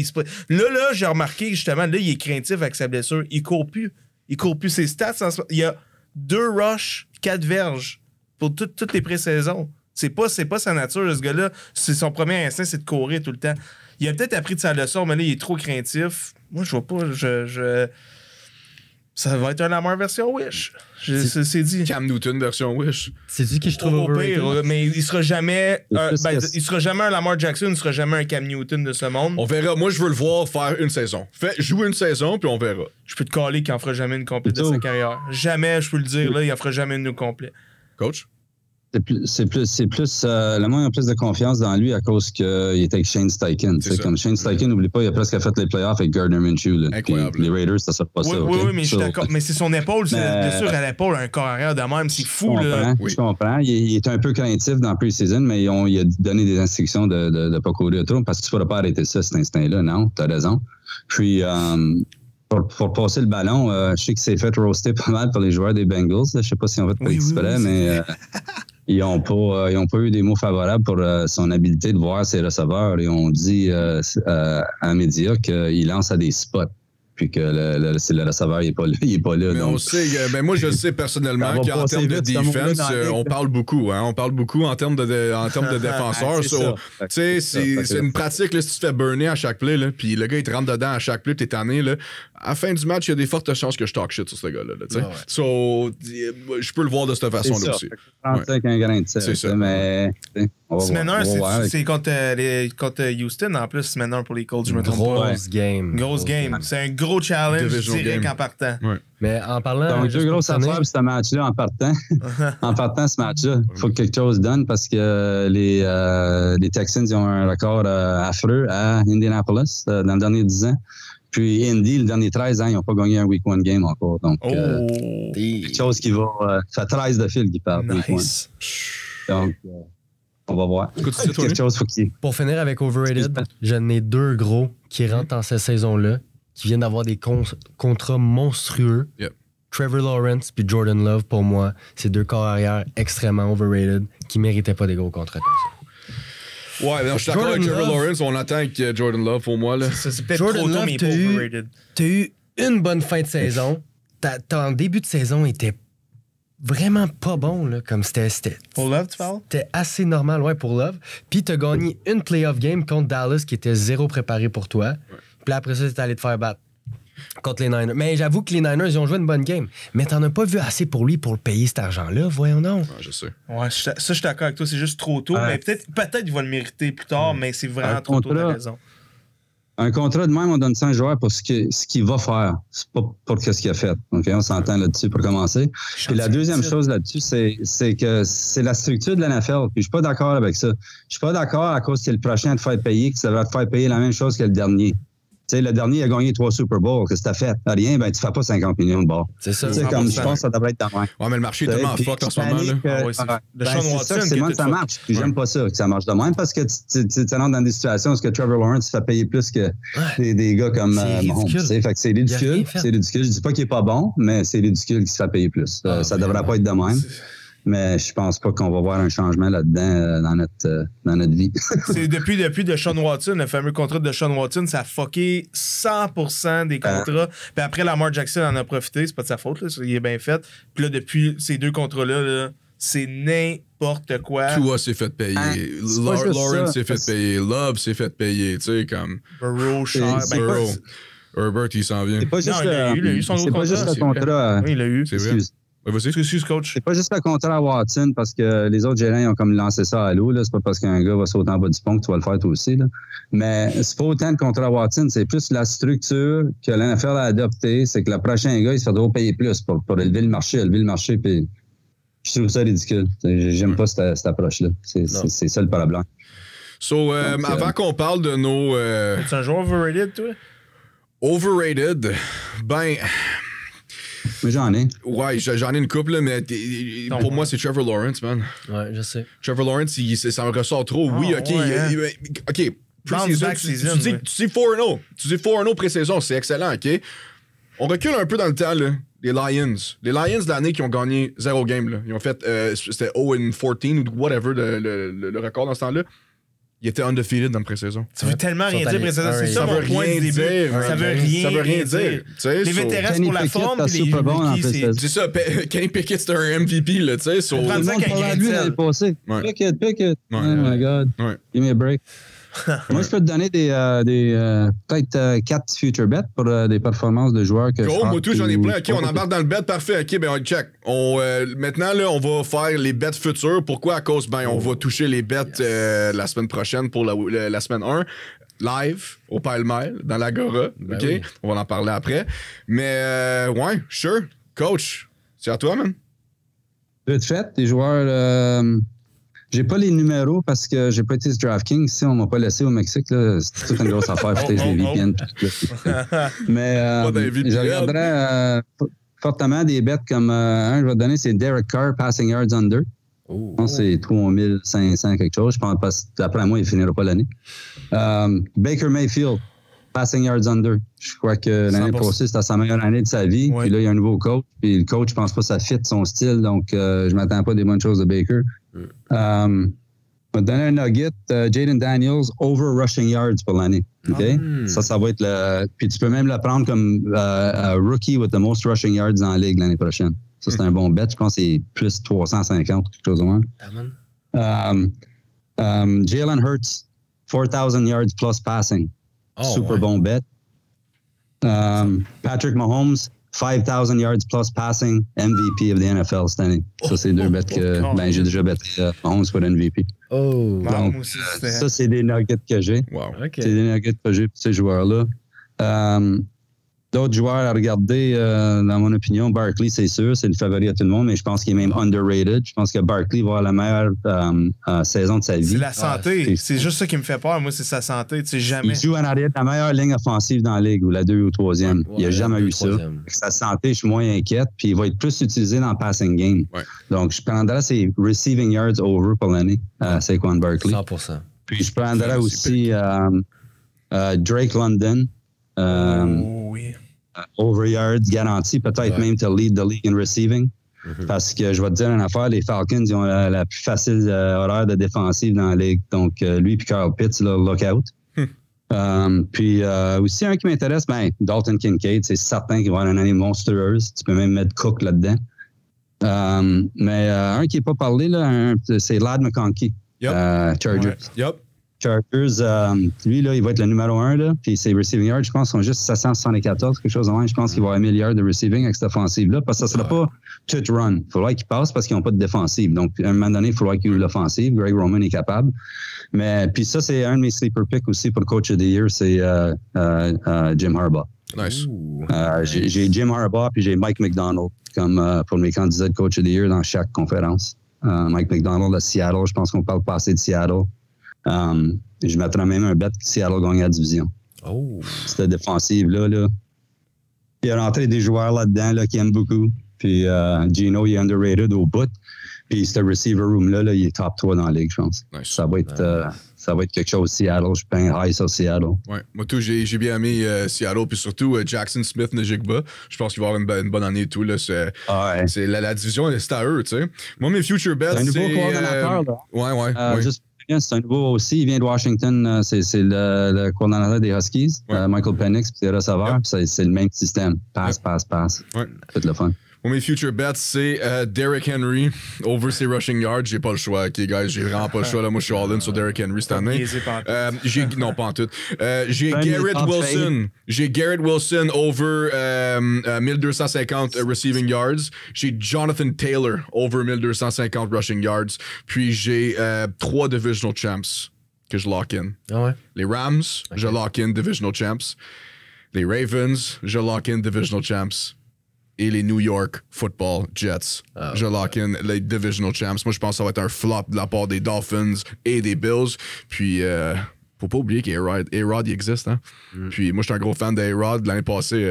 Là, j'ai remarqué, justement, là, il est craintif avec sa blessure. Il court plus. Il court plus ses stats. Il y a 2 rushs, 4 verges pour toutes les pré-saisons. C'est pas sa nature, ce gars-là. C'est son premier instinct, c'est de courir tout le temps. Il a peut-être appris de sa leçon, mais là, il est trop craintif. Moi, je vois pas. Ça va être un Lamar version Wish. C'est dit. Cam Newton version Wish. C'est dit que je trouve overrated. Pire, mais il sera jamais il sera jamais un Lamar Jackson, il sera jamais un Cam Newton de ce monde. On verra. Moi, je veux le voir faire une saison. Jouer une saison, puis on verra. Je peux te caller qu'il en fera jamais une complète de sa carrière. Jamais, je peux le dire, là, il en fera jamais une complète. Coach? C'est plus le monde a plus de confiance dans lui à cause qu'il était avec Shane Steichen. Comme Shane Steichen, n'oublie pas, il a presque fait les playoffs avec Gardner Minshew. Incroyable. Les Raiders, ça sort pas ça. Oui, mais je suis d'accord. Mais c'est son épaule, c'est bien sûr à l'épaule, un corps arrière de même, c'est fou. Je comprends. Il est un peu craintif dans le pre-season, mais il a donné des instructions de ne pas courir trop parce que tu ne pourras pas arrêter ça, cet instinct-là. Non, tu as raison. Puis, pour passer le ballon, je sais qu'il s'est fait roaster pas mal par les joueurs des Bengals. Je ne sais pas si on va être exprès, mais ils n'ont pas eu des mots favorables pour son habileté de voir ses receveurs. Ils ont dit à un média qu'il lance à des spots. Puis que le receveur il est pas là. Mais donc. on sait, moi je sais personnellement qu'en termes de defense, on parle beaucoup. Hein, on parle beaucoup en termes de défenseurs. C'est une pratique, là, si tu te fais burner à chaque play, là, puis le gars il te rentre dedans à chaque play, t'es tanné. Là, à la fin du match, il y a des fortes chances que je talk shit sur ce gars-là. Je peux le voir de cette façon-là aussi. 35 un grain de sel. C'est ça. Mais semaine 1, c'est contre Houston en plus, semaine 1 pour les Colts, je me trompe pas. Grosse game. C'est un gros challenge direct en partant. Ouais. Mais en parlant. Donc, 2 grosses affaires pour ce match-là en partant. En partant ce match-là, il faut que quelque chose donne parce que les Texans ils ont un record affreux à Indianapolis dans les derniers 10 ans. Puis Indy, les derniers 13 ans, ils n'ont pas gagné un Week 1 game encore. Donc, quelque chose qui va. Ça fait 13 de fil qui parle. Nice. Donc, on va voir. Quelque chose faut qu'il. Pour finir avec overrated, j'en ai 2 gros qui rentrent dans cette saison-là, qui viennent d'avoir des contrats monstrueux. Yep. Trevor Lawrence puis Jordan Love, pour moi, c'est 2 corps arrière extrêmement overrated qui méritaient pas des gros contrats comme ça. Ouais, mais je suis d'accord avec Trevor Lawrence, on attend avec Jordan Love pour moi. Là. C'est peut-être trop tôt, mais pas overrated. T'as eu une bonne fin de saison. Ton début de saison était vraiment pas bon, là. Comme c'était Pour Love, tu parles? C'était assez normal, ouais, pour Love. Puis t'as gagné une playoff game contre Dallas qui était zéro préparé pour toi. Puis là, après ça, t'es allé te faire battre contre les Niners. Mais j'avoue que les Niners, ils ont joué une bonne game. Mais t'en as pas vu assez pour lui pour le payer cet argent-là, voyons donc. Ouais, je sais. Ouais, ça, je suis d'accord avec toi. C'est juste trop tôt. Mais peut-être qu'il va le mériter plus tard, mais c'est vraiment trop tôt, t'as raison. Un contrat de même, on donne ça à un joueur pour ce qu'il va faire. C'est pas pour ce qu'il a fait. Okay? On s'entend là-dessus pour commencer. Puis la deuxième chose là-dessus, c'est que c'est la structure de la NFL. Puis je suis pas d'accord avec ça. Je suis pas d'accord à cause que c'est le prochain à te faire payer, que ça va te faire payer la même chose que le dernier. Tu sais, le dernier a gagné 3 Super Bowls. Qu'est-ce que t'as fait? Rien, ben tu fais pas 50 millions de bord. C'est ça. Tu sais, comme je pense que ça devrait être dans Ouais, mais le marché est tellement fucked en ce moment, là. C'est ça, c'est moi que ça marche. Puis j'aime pas ça, que ça marche de même, parce que tu rentres dans des situations où Trevor Lawrence se fait payer plus que des gars comme Mahomes. Fait que c'est ridicule. C'est ridicule. Je dis pas qu'il est pas bon, mais c'est ridicule qu'il se fait payer plus. Ça devrait pas être de même. Mais je pense pas qu'on va voir un changement là-dedans dans notre vie. C'est depuis Deshaun Watson, le fameux contrat de Deshaun Watson, ça a fucké 100% des contrats. Puis après, Lamar Jackson en a profité, c'est pas de sa faute, là, il est bien fait. Puis là, depuis ces deux contrats-là, là, c'est n'importe quoi. Tua s'est fait payer. Lawrence s'est fait payer. Love s'est fait payer. Tu sais, comme. Burrow, Burrow. Herbert, il s'en vient. C'est pas juste il a eu son c'est pas juste le contrat. Oui, il l'a eu. C'est vrai. Excuse, coach. C'est pas juste le contrat à Watson parce que les autres gérants ont comme lancé ça à l'eau. C'est pas parce qu'un gars va sauter en bas du pont que tu vas le faire toi aussi. Là. Mais c'est pas autant le contrat à Watson, c'est plus la structure que l'NFL a adoptée. C'est que le prochain gars, il se fait payer plus pour élever le marché. Puis je trouve ça ridicule. J'aime pas cette approche-là. C'est ça le problème. So, avant qu'on parle de nos... Es-tu un joueur overrated, toi? Overrated? Ben... Mais j'en ai. Ouais, j'en ai une couple, là, mais pour moi, c'est Trevor Lawrence, man. Ouais, je sais. Trevor Lawrence, ça me ressort trop. Oui, OK. Ouais, OK. Bounce-back Tu season, dis 4-0. Tu dis 4-0 pré-saison, c'est excellent, OK? On recule un peu dans le temps, là. Les Lions. Les Lions de l'année qui ont gagné 0 game, là. Ils ont fait, c'était 0-14 ou whatever, le record dans ce temps-là. Ils étaient undefeated dans le pré-saison. Ça veut tellement rien dire, pré-saison. C'est ça Ça mon veut point rien du début. dire. Ça veut rien dire. Les vétérans, c'est pour la forme, puis les rookies, c'est ça. Kenny Pickett, c'était un MVP, là, tu sais. Tout le monde parlait de lui l'année passée. Pickett. Oh my God. Give me a break. Moi, je peux te donner peut-être 4 future bets pour des performances de joueurs que moi tout, j'en ai plein. OK, on embarque dans le bet, parfait. OK, ben on check. Maintenant, là, on va faire les bets futures. Pourquoi? À cause, on va toucher les bets la semaine prochaine pour la semaine 1. Live, au Pile-Mile, dans l'Agora. OK? Oui. On va en parler après. Mais, ouais, sure. Coach, c'est à toi, man. Vite fait, les joueurs... J'ai pas les numéros parce que j'ai pas été sur DraftKings. Ici, on m'a pas laissé au Mexique. Là. C'est toute une grosse affaire. Peut-être les VPN. Mais je regarderais fortement des bets comme un, je vais te donner, c'est Derek Carr, passing yards under. Je pense que c'est 3500 quelque chose. Je pense d'après moi, il finira pas l'année. Baker Mayfield, passing yards under. Je crois que l'année passée, c'était sa meilleure année de sa vie. Ouais. Puis là, il y a un nouveau coach. Puis le coach, je pense pas que ça fit son style. Donc, je m'attends pas des bonnes choses de Baker. Je vais te donner un nugget. Jaden Daniels, over rushing yards pour l'année. Okay? Ça va être le... Puis tu peux même le prendre comme rookie with the most rushing yards dans la ligue l'année prochaine. Ça, c'est un bon bet. Je pense que c'est plus 350, quelque chose au moins. Jalen Hurts, 4,000 yards plus passing. Super bon bet. Patrick Mahomes, 5,000 yards plus passing, MVP of the NFL cette année. Ça, c'est deux bets que j'ai déjà betté Mahomes pour MVP. Donc, ça, c'est des nuggets que j'ai. Wow. Okay. C'est des nuggets que j'ai pour ces joueurs-là. D'autres joueurs à regarder, dans mon opinion, Barkley, c'est sûr, c'est le favori à tout le monde, mais je pense qu'il est même underrated. Je pense que Barkley va avoir la meilleure saison de sa vie. C'est la santé. C'est juste ça qui me fait peur. Moi, c'est sa santé. Tu sais, jamais. Il joue en arrière de la meilleure ligne offensive dans la ligue, ou la 2 ou 3e. Il n'a jamais eu ça. Sa santé, je suis moins inquiète. Puis il va être plus utilisé dans le passing game. Ouais. Donc, je prendrais ses receiving yards over pour l'année à Saquon Barkley. 100%. Puis je prendrais aussi Drake London. Oui. Over yards garanti, peut-être même to lead the league in receiving. Parce que je vais te dire une affaire, les Falcons, ils ont la plus facile horaire de défensive dans la ligue. Donc, lui et Kyle Pitts, là, look out. Puis aussi, un qui m'intéresse, Dalton Kincaid, c'est certain qu'il va avoir une année monstrueuse. Tu peux même mettre Cook là-dedans. Mais un qui n'est pas parlé, là, c'est Ladd McConkey. Yep. Chargers. Yep. Chargers, lui, là, il va être le numéro 1, là, puis ses receiving yards, je pense, sont juste 774, quelque chose de même. Je pense qu'il va avoir 1 milliard de receiving avec cette offensive-là, parce que ça ne sera pas tout run. Il faudra qu'il passe parce qu'ils n'ont pas de défensive. Donc, à un moment donné, il faudra qu'il y ait l'offensive. Greg Roman est capable. Mais, puis ça, c'est un de mes sleeper picks aussi pour le coach of the year, c'est Jim Harbaugh. Nice. J'ai Jim Harbaugh puis j'ai Mike McDonald comme pour mes candidats de coach of the year dans chaque conférence. Mike McDonald à Seattle, je pense qu'on parle pas assez de Seattle. Je mettrais même un bet que Seattle gagne la division. Oh. Cette défensive-là, là, il y a rentré des joueurs là-dedans là, qui aiment beaucoup. Puis Gino, il est underrated au bout. Puis ce receiver room-là, là, il est top 3 dans la ligue, je pense. Nice. Ça va être quelque chose Seattle. Je paye un high sur Seattle. Ouais. Moi, tout, j'ai bien aimé Seattle, puis surtout Jackson Smith Njigba. Je pense qu'il va avoir une bonne année et tout. Là. C'est la division, c'est à eux, tu sais. Moi, mes future bets, c'est... un nouveau coordonnateur, là. Ouais. Juste c'est un nouveau aussi. Il vient de Washington. C'est le coordonnateur des Huskies, Michael Penix, puis des receveurs. C'est le même système. Passe. Ouais. C'est le fun. Pour mes future bets, c'est Derrick Henry over ses rushing yards. J'ai pas le choix. OK, guys, j'ai vraiment pas le choix. Là. Moi, je suis all-in sur Derrick Henry cette année. Non, pas en tout. J'ai Garrett Wilson. J'ai Garrett Wilson over 1250 receiving yards. J'ai Jonathan Taylor over 1250 rushing yards. Puis j'ai 3 divisional champs que je lock in. Ah ouais? Les Rams, je lock in divisional champs. Les Ravens, je lock in divisional champs. Et les New York Football Jets. Je lock in les divisional champs. Moi, je pense que ça va être un flop de la part des Dolphins et des Bills. Puis, faut pas oublier qu'A-Rod, il existe. Hein? Puis, moi, je suis un gros fan d'A-Rod. L'année passée,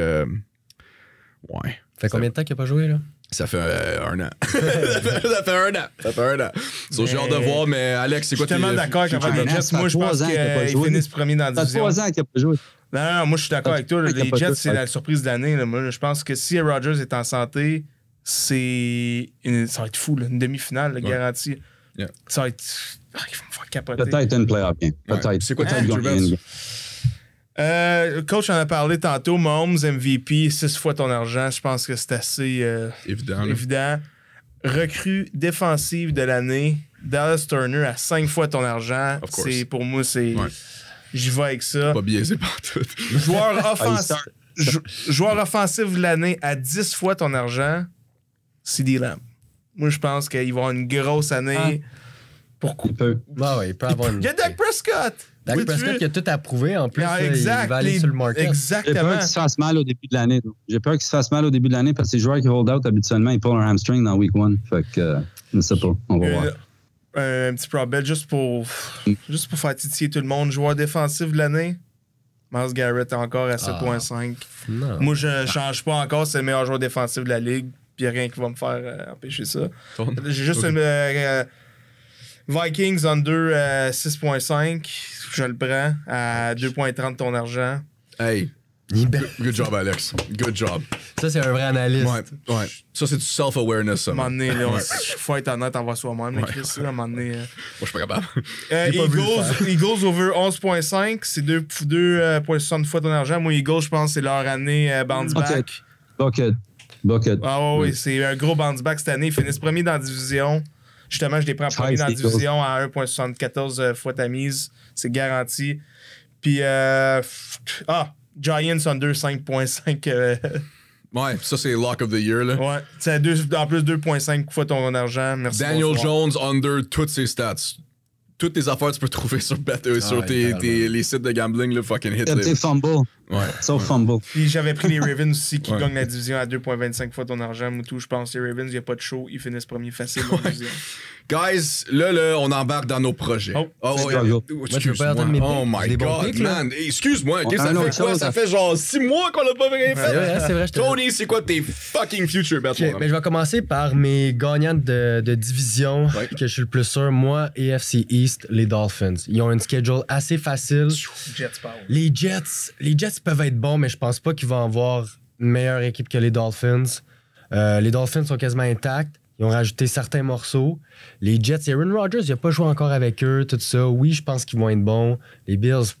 ouais. Ça fait combien de temps qu'il n'a pas joué, là? Ça fait 1 an. ça fait un an. So, j'ai hâte de voir, mais Alex, c'est quoi tes... Je suis tellement d'accord avec les Jets. Moi, je pense qu'ils finissent premier dans la division. Ça fait 3 ans qu'il n'a pas joué. Non, moi, je suis d'accord avec toi. Les Jets, c'est la surprise de l'année. Moi, je pense que si Rodgers est en santé, ça va être fou, là, une demi-finale, garantie. Yeah. Ça va être... ils vont me faire capoter. Peut-être une playoff game. Peut-être. C'est quoi ta future bets? Le coach en a parlé tantôt. Mahomes MVP, 6 fois ton argent. Je pense que c'est assez évident. Recrue défensive de l'année. Dallas Turner à 5 fois ton argent. Pour moi, c'est... Ouais. J'y vais avec ça. Pas biaisé partout. Joueur offensif de l'année à 10 fois ton argent, CeeDee Lamb. Moi, je pense qu'il va avoir une grosse année. Pourquoi? Il peut avoir une... Il y a Dak Prescott. Dak Prescott qui a tout approuvé. En plus, exact, il va aller sur le market. Exactement. J'ai peur qu'il se fasse mal au début de l'année. Parce que les joueurs qui hold out, habituellement, ils pullent un hamstring dans week 1. Fait que, je ne sais pas. On va voir. Un petit probet juste pour faire titiller tout le monde. Joueur défensif de l'année, Myles Garrett encore à 7.5. Moi, je ne change pas encore. C'est le meilleur joueur défensif de la ligue. Puis il n'y a rien qui va me faire empêcher ça. J'ai juste Vikings under 6.5. Je le prends à 2.30 ton argent. Hey! Good job, Alex. Good job. Ça, c'est un vrai analyste. Ouais. Ça, c'est du self-awareness, ça. À un moment donné, il faut être honnête envers soi-même. Chris, à un moment donné. Moi, je suis pas capable. Eagles over 11.5. C'est 2.60 fois ton argent. Moi, Eagles, je pense que c'est leur année bounce back. Bucket. Ah oui, c'est un gros bounce back cette année. Ils finissent premier dans la division. Justement, je les prends premier dans la division à 1.74 fois ta mise. C'est garanti. Puis, Giants under 5.5. Ouais, ça, c'est Lock of the Year, là. Ouais. C'est en plus 2.5 fois ton argent. Merci. Daniel Jones under toutes ses stats. Toutes tes affaires, tu peux trouver sur les sites de gambling, là, fucking hit. Tes fumble. Ouais. Sauf fumble. Puis j'avais pris les Ravens aussi qui gagnent la division à 2.25 fois ton argent. Moutou, je pense que les Ravens, il n'y a pas de show. Ils finissent premier facile dans la division. Guys, là, on embarque dans nos projets. Excuse-moi. Oh my God, man. Excuse-moi, ça fait quoi? Ça fait genre 6 mois qu'on l'a pas rien fait. C'est vrai, Tony, c'est quoi tes fucking future bets? Mais je vais commencer par mes gagnants de division que je suis le plus sûr. Moi, AFC East, les Dolphins. Ils ont une schedule assez facile. Les Jets peuvent être bons, mais je pense pas qu'ils vont avoir une meilleure équipe que les Dolphins. Les Dolphins sont quasiment intacts. Ils ont rajouté certains morceaux. Les Jets, Aaron Rodgers, il n'a pas joué encore avec eux, tout ça. Oui, je pense qu'ils vont être bons. Les Bills,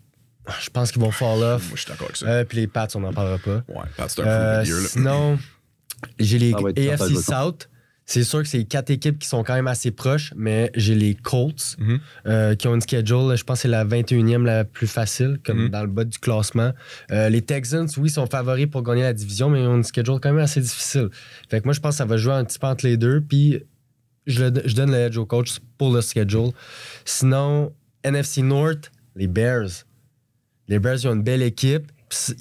je pense qu'ils vont fall off. Moi, je suis d'accord avec ça. Puis les Pats, on n'en parlera pas. Ouais, Pats, c'est un peu mieux, là. Sinon, j'ai les AFC South. C'est sûr que c'est 4 équipes qui sont quand même assez proches, mais j'ai les Colts qui ont une schedule, je pense que c'est la 21e la plus facile, comme dans le bas du classement. Les Texans, oui, sont favoris pour gagner la division, mais ils ont une schedule quand même assez difficile. Fait que moi, je pense que ça va jouer un petit peu entre les deux, puis je donne le edge au coach pour le schedule. Sinon, NFC North, les Bears. Les Bears, ils ont une belle équipe,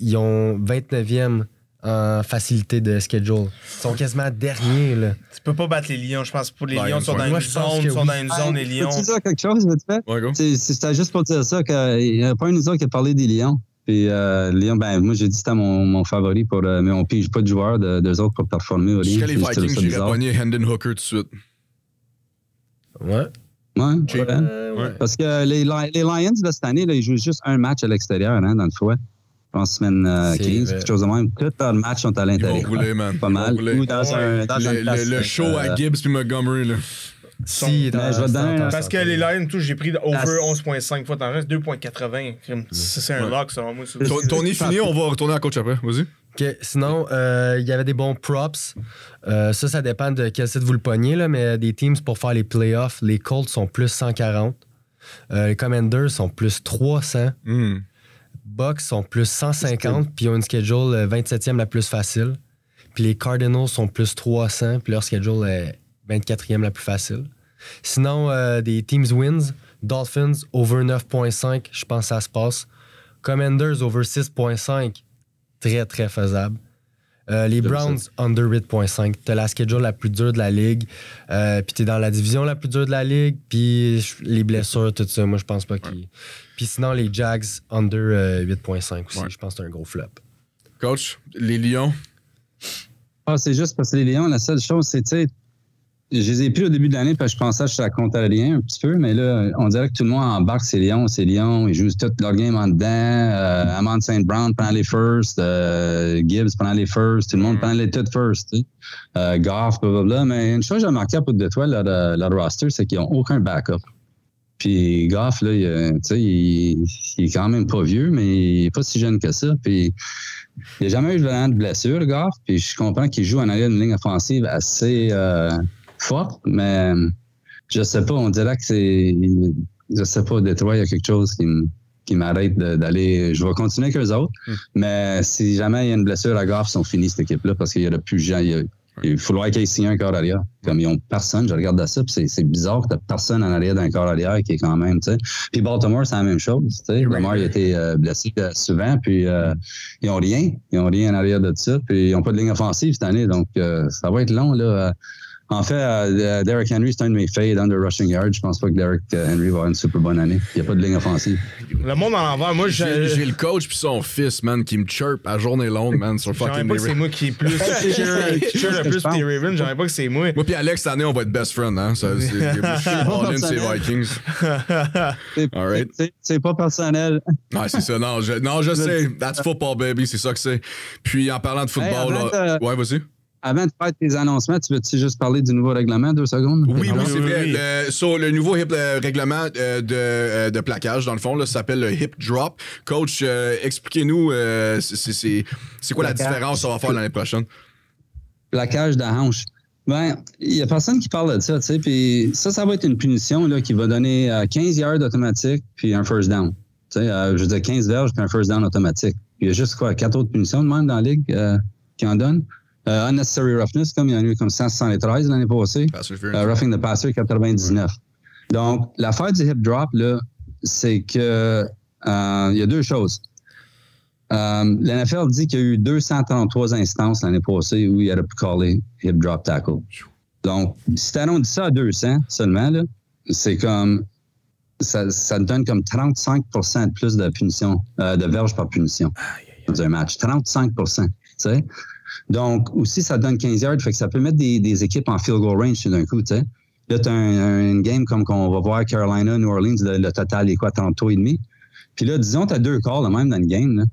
ils ont 29e en facilité de schedule. Ils sont quasiment derniers, là. Tu peux pas battre les Lions, je pense. Pour les Lions, sont dans Moi, une je pense zone, que sont oui. dans une zone, les Lions. Peux-tu dire quelque chose, vite fait? Ouais, go. C'était juste pour dire ça, qu'il n'y a pas un auditeur qui a parlé des Lions. Puis Lions, ben moi j'ai dit que c'était mon favori, mais on pige pas de joueurs d'eux autres pour performer au Jusqu'à Lions. les Vikings, j'irais pogner Hendon Hooker tout de suite. Ouais. Ouais. Parce que les Lions de cette année, là, ils jouent juste un match à l'extérieur, hein, dans le fouet. Je pense semaine 15, quelque chose de même. Tous leurs matchs sont à Ils l'intérieur. vont rouler, man. Pas mal. Ou dans Le show à Gibbs puis Montgomery, là. Si, mais je vais te donner Parce que les Lions, tout, j'ai pris over 11.5 fois, t'en restes 2.80. C'est un lock, selon moi. Ton est fini, on va retourner à coach après. Vas-y. OK. Sinon, il y avait des bons props. Ça dépend de quel site vous le pognez, là, mais des teams pour faire les playoffs, les Colts sont plus 140. Les Commanders sont plus 300. Bucks sont plus 150, puis ils ont une schedule 27e la plus facile. Puis les Cardinals sont plus 300, puis leur schedule est 24e la plus facile. Sinon, des teams wins, Dolphins over 9.5, je pense que ça se passe. Commanders over 6.5, très, très faisable. Les Browns under 8.5. T'as la schedule la plus dure de la ligue, puis t'es dans la division la plus dure de la ligue, puis les blessures, tout ça, moi je pense pas qu'ils... Puis sinon, les Jags under 8.5 aussi, je pense que c'est un gros flop. Coach, les Lions. Ah, c'est juste parce que les Lions, la seule chose, c'est, tu sais, je les ai pris au début de l'année parce que je pensais que je serais contrarien un petit peu, mais là, on dirait que tout le monde embarque c'est Lions. Ils jouent tout leur game en dedans. Amon St. Brown prend les first, Gibbs prend les first, tout le monde prend les toutes first. Tu sais. Goff, blablabla. Mais une chose que j'ai remarqué à propos de toi, leur roster, c'est qu'ils n'ont aucun backup. Puis Goff, là, il est quand même pas vieux, mais il n'est pas si jeune que ça. Puis il n'a jamais eu vraiment de blessure, Goff. Puis je comprends qu'il joue en arrière d'une ligne offensive assez forte, mais je sais pas, on dirait que c'est... Je sais pas, Détroit, il y a quelque chose qui m'arrête d'aller... Je vais continuer avec eux autres, mais si jamais il y a une blessure à Goff, ils sont finis, cette équipe-là, parce qu'il y a plus de gens... Il faudrait qu'il signe un corps arrière. Comme ils ont personne, je regarde ça, puis c'est bizarre que t'as personne en arrière d'un corps arrière qui est quand même, tu sais. Puis Baltimore, c'est la même chose, tu sais. Lamar, il a été blessé souvent, puis ils ont rien. Ils ont rien en arrière de ça, puis ils n'ont pas de ligne offensive cette année, donc ça va être long, là. En fait, Derrick Henry, c'est un de mes fades under rushing yard. Je pense pas que Derrick Henry va avoir une super bonne année. Il n'y a pas de ligne offensive. Le monde en l'envers, moi, j'ai le coach puis son fils, man, qui me chirp à journée longue, man, sur fucking j'aimerais pas que c'est moi qui est plus cheer le plus tes Ravens. J'aimerais pas que c'est moi. Moi puis Alex, cette année, on va être best friend, hein. Je suis all-in ces Vikings. All right. C'est pas personnel. Ouais, c'est ça. Non, je sais. That's football, baby. C'est ça que c'est. Puis, en parlant de football, là... Ouais, vas-y. Avant de faire tes annoncements, tu veux-tu juste parler du nouveau règlement, 2 secondes? Oui, c'est vrai. Le nouveau règlement de plaquage, dans le fond, là, ça s'appelle le hip drop. Coach, expliquez-nous, c'est quoi la différence qu'on va faire l'année prochaine? Plaquage de la hanche. Ben, il n'y a personne qui parle de ça, tu sais. Puis ça va être une punition là, qui va donner 15 yards automatique puis un first down. Tu sais, je veux dire 15 verges puis un first down automatique. Puis il y a juste 4 autres punitions de même dans la ligue qui en donnent. Unnecessary roughness, comme il y en a eu comme 173 l'année passée. Roughing the passer, 99. Donc, l'affaire du hip drop, là, c'est que il y a 2 choses. L'NFL dit qu'il y a eu 233 instances l'année passée où il aurait pu caller hip drop tackle. Donc, si tu arrondes ça à 200 seulement, là, c'est comme... Ça te donne comme 35% de plus de punition, de verges par punition dans un match. 35%, tu sais. Donc, aussi, ça donne 15 yards, fait que ça peut mettre des équipes en field goal range d'un coup, tu sais. Là, tu as une game comme qu'on va voir Carolina, New Orleans, le total est quoi, 33,5. Puis là, disons, tu as 2 calls, même dans une game, là.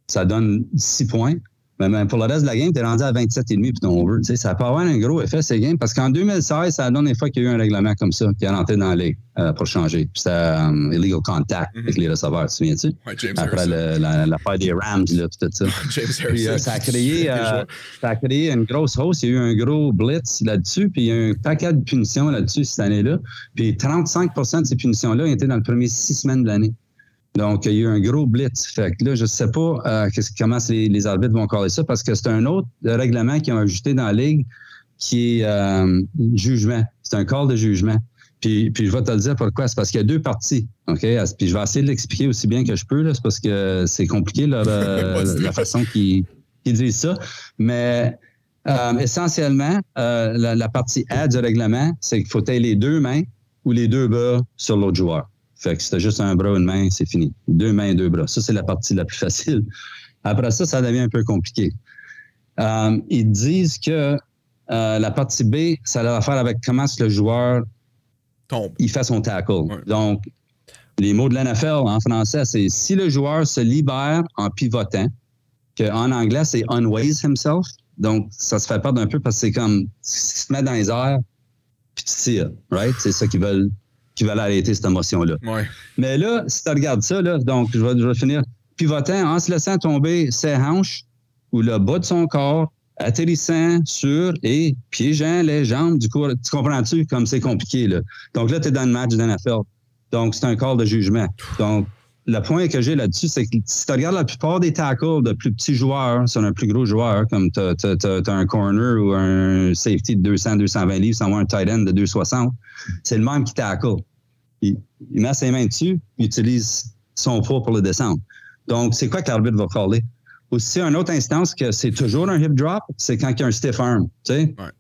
Ça donne 6 points. Mais même pour le reste de la game, t'es rendu à 27,5 puis ton over. Tu sais, ça peut avoir un gros effet, ces games, parce qu'en 2016, c'est la dernière fois qu'il y a eu un règlement comme ça qui est rentré dans la ligue pour changer. Puis c'était illegal contact avec les receveurs, tu te souviens-tu? Ouais, James Après l'affaire des Rams, là, tout ça. James Puis, Harrison. ça a créé une grosse hausse. Il y a eu un gros blitz là-dessus, puis il y a eu un paquet de punitions là-dessus cette année-là. Puis 35% de ces punitions-là étaient dans les premières 6 semaines de l'année. Donc, il y a eu un gros blitz. Fait que là, je ne sais pas comment les arbitres vont caller ça, parce que c'est un autre règlement qu'ils ont ajouté dans la Ligue qui est jugement. C'est un call de jugement. Puis je vais te le dire pourquoi. C'est parce qu'il y a 2 parties. OK? Puis je vais essayer de l'expliquer aussi bien que je peux. Là. C'est parce que c'est compliqué la façon qu'ils disent ça. Mais essentiellement, la partie A du règlement, c'est qu'il faut tailler les 2 mains ou les 2 bras sur l'autre joueur. Fait que si t'as juste un bras ou une main, c'est fini. 2 mains et 2 bras. Ça, c'est la partie la plus facile. Après ça devient un peu compliqué. Ils disent que la partie B, ça a à faire avec comment le joueur il fait son tackle. Ouais. Donc, les mots de l'NFL en français, c'est si le joueur se libère en pivotant, qu'en anglais, c'est unways himself. Donc, ça se fait perdre un peu parce que c'est comme s'il se met dans les airs puis tu tires, right? C'est ça qu'ils veulent arrêter cette émotion-là. Ouais. Mais là, si tu regardes ça, là, donc je vais finir pivotant en se laissant tomber ses hanches ou le bas de son corps, atterrissant sur et piégeant les jambes du corps. Tu comprends-tu comme c'est compliqué, là? Donc là, tu es dans le match de NFL. Donc, c'est un call de jugement. Donc, le point que j'ai là-dessus, c'est que si tu regardes la plupart des tackles de plus petits joueurs sur un plus gros joueur, comme tu as un corner ou un safety de 200-220 livres, sans avoir un tight end de 260, c'est le même qui tackle. Il met ses mains dessus, il utilise son poids pour le descendre. Donc, c'est quoi que l'arbitre va caller? Aussi, une autre instance que c'est toujours un hip drop, c'est quand il y a un stiff arm. Tu sais? Ouais.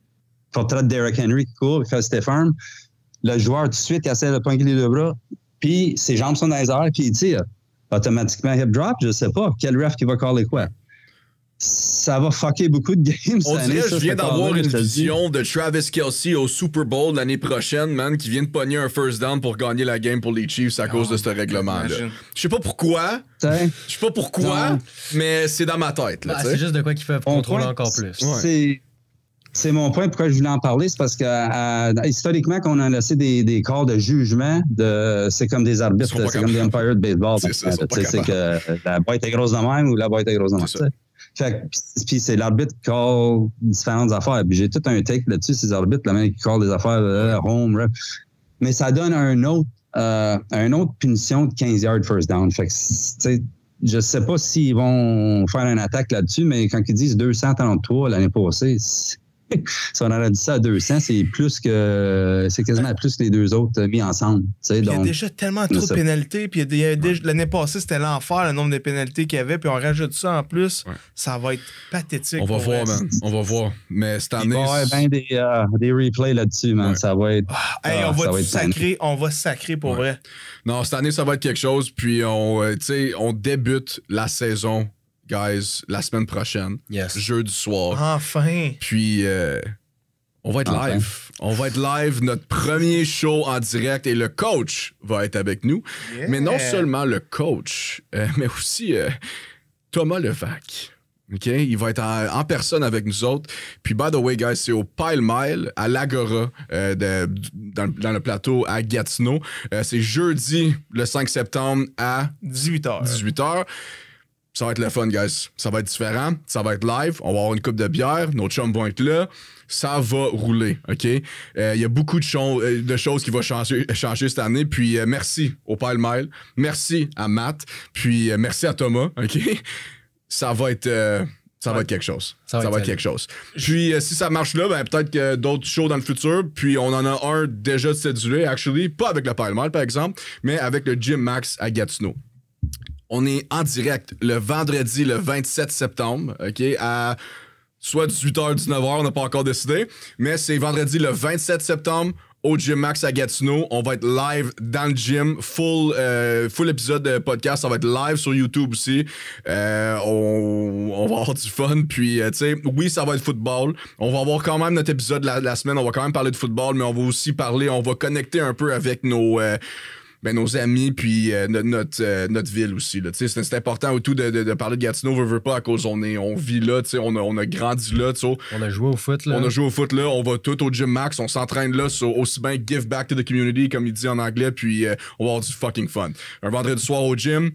Portrait de Derrick Henry qui court, il fait un stiff arm. Le joueur, tout de suite, il essaie de poigner les 2 bras, puis ses jambes sont dans les airs, puis il tire. Automatiquement, hip drop, je ne sais pas. Quel ref qui va caller quoi? Ça va fucker beaucoup de games. On dirait que je viens d'avoir une vision de Travis Kelce au Super Bowl l'année prochaine, man, qui vient de pogner un first down pour gagner la game pour les Chiefs à cause de ce règlement-là. Je sais pas pourquoi. Mais c'est dans ma tête. Là, c'est juste de quoi qu'ils peuvent contrôler encore plus. Ouais. C'est mon point pourquoi je voulais en parler, c'est parce que historiquement, quand on a laissé des corps de jugement, c'est comme des arbitres, c'est comme des umpires de baseball. C'est que la boîte est grosse de même ou la boîte est grosse de même. Puis c'est l'arbitre qui call différentes affaires. Puis j'ai tout un take là-dessus, ces arbitres, la même qui call des affaires home, rep. Mais ça donne un autre punition de 15 yards first down. Fait que, je sais pas s'ils vont faire une attaque là-dessus, mais quand ils disent 233 l'année passée, si on aurait dit ça à 200, c'est quasiment plus que les 2 autres mis ensemble. Il y a déjà tellement trop de pénalités. Puis l'année passée, c'était l'enfer, le nombre de pénalités qu'il y avait. Puis on rajoute ça en plus. Ouais. Ça va être pathétique. On va voir, man. On va voir. Mais cette année. Il va y avoir bien des replays là-dessus, man. Ouais. Ça va être. On va sacrer pour vrai. Non, cette année, ça va être quelque chose. Puis on débute la saison. Guys, la semaine prochaine, jeudi soir. Enfin! Puis, on va être live. On va être live, notre premier show en direct et le coach va être avec nous. Yeah. Mais non seulement le coach, mais aussi Thomas Levac. Okay? Il va être en personne avec nous autres. Puis, by the way, guys, c'est au Pile Mile, à l'Agora, dans le plateau à Gatineau. C'est jeudi, le 5 septembre à 18h. Ça va être le fun, guys. Ça va être différent. Ça va être live. On va avoir une coupe de bière. Nos chums vont être là. Ça va rouler, OK? Il y a beaucoup de choses qui vont changer cette année. Puis merci au Pile Mile. Merci à Matt. Puis merci à Thomas, OK? Ça va être quelque chose. Ça va être quelque chose. Puis si ça marche là, ben peut-être que d'autres shows dans le futur. Puis on en a un déjà cédulé, actually. Pas avec le Pile Mile, par exemple, mais avec le Gym Max à Gatineau. On est en direct le vendredi, le 27 septembre, OK, à soit 18h, 19h, on n'a pas encore décidé, mais c'est vendredi le 27 septembre au Gym Max à Gatineau. On va être live dans le gym, full épisode de podcast, ça va être live sur YouTube aussi. On va avoir du fun, puis tu sais, oui, ça va être football. On va avoir quand même notre épisode la semaine, on va quand même parler de football, mais on va aussi on va connecter un peu avec nos nos amis puis notre ville aussi. Là. C'est important au tout de parler de Gatineau, veut pas, à cause on vit là, on a grandi là. On a joué au foot là. On va tout au Gym Max, on s'entraîne là, aussi bien give back to the community, comme il dit en anglais, puis on va avoir du fucking fun. Un vendredi soir au gym,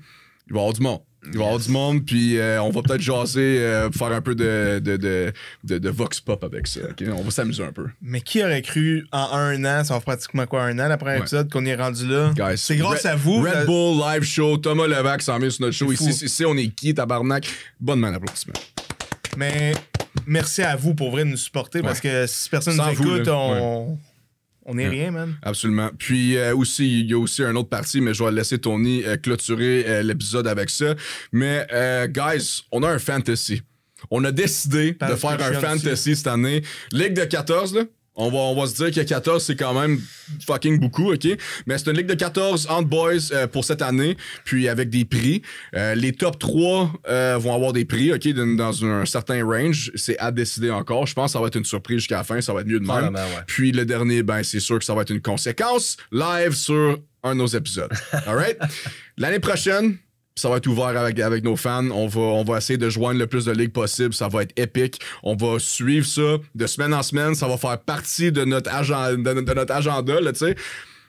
il va y avoir du monde. Il va y avoir du monde, puis on va peut-être jaser, faire un peu de vox pop avec ça. Okay? On va s'amuser un peu. Mais qui aurait cru en 1 an, ça va pratiquement quoi, 1 an, la première épisode, qu'on est rendu là? Guys, c'est grâce à vous. Red Bull, live show, Thomas Levac s'en met sur notre show. Ici, on est qui, tabarnak? Bonne main d'applaudissement. Mais merci à vous pour vrai de nous supporter, parce que si personne nous écoute, on n'est rien, man. Absolument. Puis aussi, il y a aussi un autre parti, mais je vais laisser Tony clôturer l'épisode avec ça. Mais, guys, on a un fantasy. On a décidé de faire un fantasy cette année. Ligue de 14, là. On va se dire que 14, c'est quand même fucking beaucoup, OK? Mais c'est une ligue de 14 entre boys pour cette année, puis avec des prix. Les top 3 vont avoir des prix, OK? Dans un certain range. C'est à décider encore. Je pense que ça va être une surprise jusqu'à la fin. Ça va être mieux de même. Ouais. Puis le dernier, ben c'est sûr que ça va être une conséquence live sur un de nos épisodes. All right? L'année prochaine, ça va être ouvert avec nos fans. On va essayer de joindre le plus de ligues possible. Ça va être épique. On va suivre ça de semaine en semaine. Ça va faire partie de notre agenda, là, tu sais.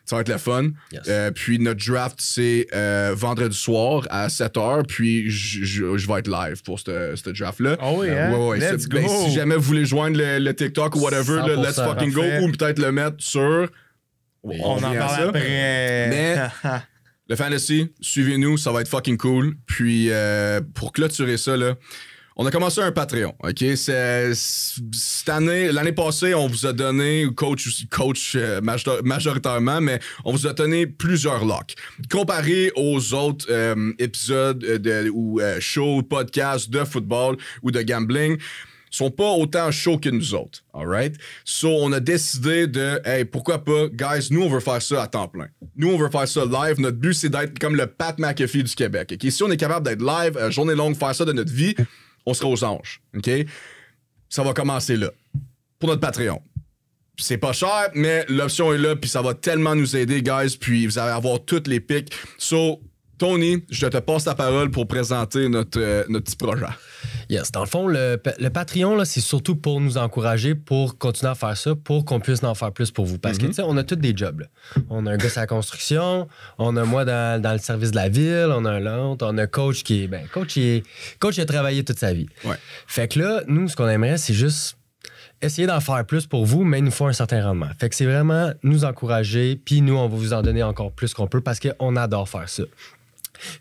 Ça va être le fun. Yes. Puis notre draft, c'est vendredi soir à 7h. Puis je vais être live pour ce draft-là. Oh oui, hein? Ouais. Let's go. Ben, si jamais vous voulez joindre le TikTok ou whatever, là, let's fucking go. Ou peut-être le mettre sur... On en parle après. Mais... Le fantasy, suivez-nous, ça va être fucking cool. Puis, pour clôturer ça, là, on a commencé un Patreon, OK? Cette année, l'année passée, on vous a donné, coach majoritairement, mais on vous a donné plusieurs locks. Comparé aux autres épisodes ou shows, podcasts de football ou de gambling, sont pas autant chauds que nous autres, alright? So, on a décidé de, hey, pourquoi pas, guys, nous, on veut faire ça à temps plein. Nous, on veut faire ça live. Notre but, c'est d'être comme le Pat McAfee du Québec, OK? Si on est capable d'être live, journée longue, faire ça de notre vie, on sera aux anges, OK? Ça va commencer là, pour notre Patreon. C'est pas cher, mais l'option est là, puis ça va tellement nous aider, guys, puis vous allez avoir toutes les pics. So, Tony, je te passe la parole pour présenter notre petit projet. Yes. Dans le fond, le Patreon, là, c'est surtout pour nous encourager, pour continuer à faire ça, pour qu'on puisse en faire plus pour vous. Parce que, tu sais, on a tous des jobs. Là. On a un gars à la construction, on a moi dans le service de la ville, on a un l'autre, on a coach qui est... Ben, coach, il a travaillé toute sa vie. Ouais. Fait que là, nous, ce qu'on aimerait, c'est juste essayer d'en faire plus pour vous, mais il nous faut un certain rendement. Fait que c'est vraiment nous encourager, puis nous, on va vous en donner encore plus qu'on peut parce qu'on adore faire ça.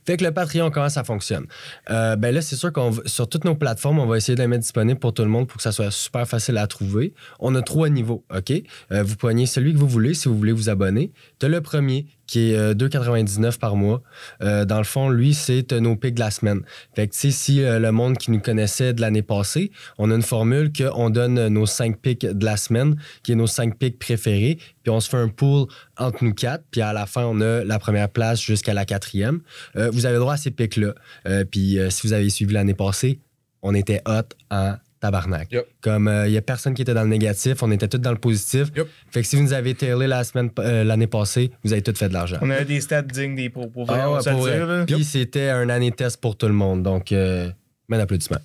Fait que le Patreon, comment ça fonctionne? Ben là, c'est sûr sur toutes nos plateformes, on va essayer de les mettre disponibles pour tout le monde pour que ça soit super facile à trouver. On a 3 niveaux, OK? Vous prenez celui que vous voulez si vous voulez vous abonner. T'as le premier qui est 2,99 par mois. Dans le fond, lui, c'est nos pics de la semaine. Fait que, tu sais, si le monde qui nous connaissait de l'année passée, on a une formule qu'on donne nos 5 pics de la semaine, qui est nos 5 pics préférés, puis on se fait un pool entre nous 4, puis à la fin, on a la première place jusqu'à la 4e. Vous avez droit à ces pics-là. Puis si vous avez suivi l'année passée, on était hot en tabarnak. Yep. Comme il n'y a personne qui était dans le négatif, on était tous dans le positif. Yep. Fait que si vous nous avez tailé l'année passée, vous avez tous fait de l'argent. On avait des stats dignes des pour vrai, on ouais, va pour se le dire. Là. Puis c'était un année test pour tout le monde. Donc, main d'applaudissement.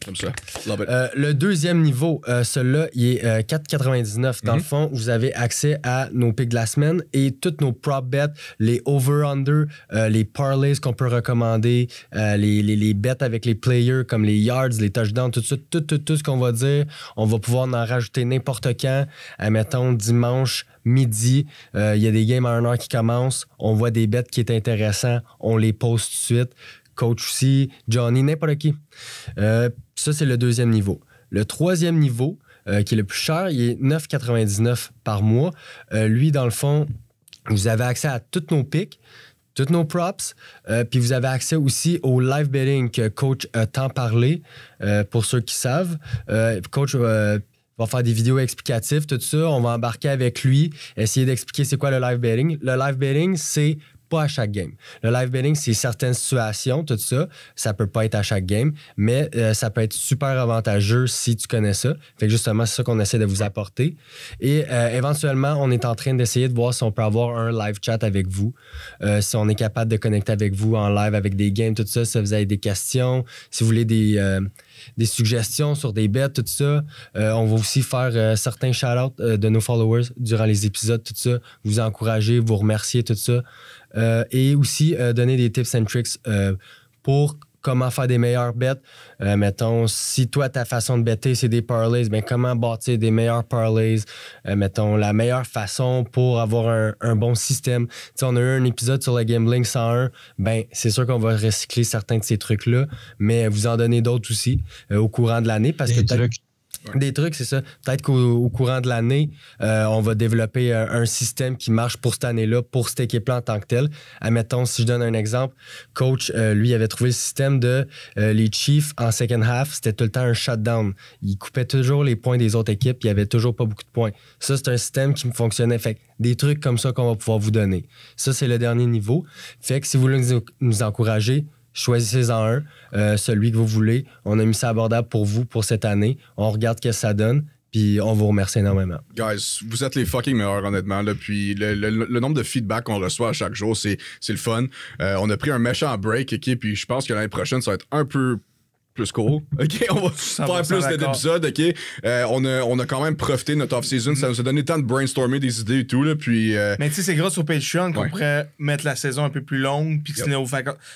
Comme ça. Love it. Le deuxième niveau, celui-là, il est 4,99. Dans le fond, vous avez accès à nos pics de la semaine et toutes nos prop bets, les over-under, les parlays qu'on peut recommander, les bets avec les players comme les yards, les touchdowns, tout ça, tout ce qu'on va dire. On va pouvoir en rajouter n'importe quand. Mettons, dimanche, midi, il y a des games à 1h qui commencent. On voit des bets qui est intéressants. On les poste tout de suite. Coach aussi, Johnny, n'importe qui. Ça, c'est le deuxième niveau. Le troisième niveau, qui est le plus cher, il est 9,99 par mois. Lui, dans le fond, vous avez accès à tous nos picks, tous nos props, puis vous avez accès aussi au live betting que Coach a tant parlé, pour ceux qui savent. Coach va faire des vidéos explicatives, tout ça. On va embarquer avec lui, essayer d'expliquer c'est quoi le live betting. Le live betting, c'est pas à chaque game. Le live betting, c'est certaines situations, tout ça. Ça peut pas être à chaque game, mais ça peut être super avantageux si tu connais ça. Fait que justement, c'est ça qu'on essaie de vous apporter. Et éventuellement, on est en train d'essayer de voir si on peut avoir un live chat avec vous. Si on est capable de connecter avec vous en live avec des games, tout ça, si vous avez des questions, si vous voulez des suggestions sur des bets, tout ça. On va aussi faire certains shout-outs de nos followers durant les épisodes, tout ça. Vous encourager, vous remercier, tout ça. Et aussi donner des tips and tricks pour comment faire des meilleures bets. Mettons, si toi, ta façon de better, c'est des parlays, bien, comment bâtir des meilleurs parlays. Mettons, la meilleure façon pour avoir un bon système. T'sais, on a eu un épisode sur le Gambling 101. Ben, c'est sûr qu'on va recycler certains de ces trucs-là, mais vous en donnez d'autres aussi au courant de l'année. Parce que des trucs, c'est ça. Peut-être qu'au courant de l'année, on va développer un système qui marche pour cette année-là, pour cette équipe-là en tant que telle. Admettons, si je donne un exemple, coach, lui, avait trouvé le système de les Chiefs en second half, c'était tout le temps un shutdown. Il coupait toujours les points des autres équipes, il n'y avait toujours pas beaucoup de points. Ça, c'est un système qui fonctionnait. Fait que des trucs comme ça qu'on va pouvoir vous donner. Ça, c'est le dernier niveau. Fait que si vous voulez nous encourager, choisissez-en un, celui que vous voulez. On a mis ça abordable pour vous pour cette année. On regarde ce que ça donne, puis on vous remercie énormément. Guys, vous êtes les fucking meilleurs, honnêtement. Là. Puis le nombre de feedback qu'on reçoit à chaque jour, c'est le fun. On a pris un méchant break, OK, puis je pense que l'année prochaine, ça va être un peu plus cool. OK, on va faire plus d'épisodes, OK. On a quand même profité de notre off-season. Ça nous a donné le temps de brainstormer des idées et tout, là, puis... Mais tu sais, c'est grâce au Patreon qu'on pourrait mettre la saison un peu plus longue, puis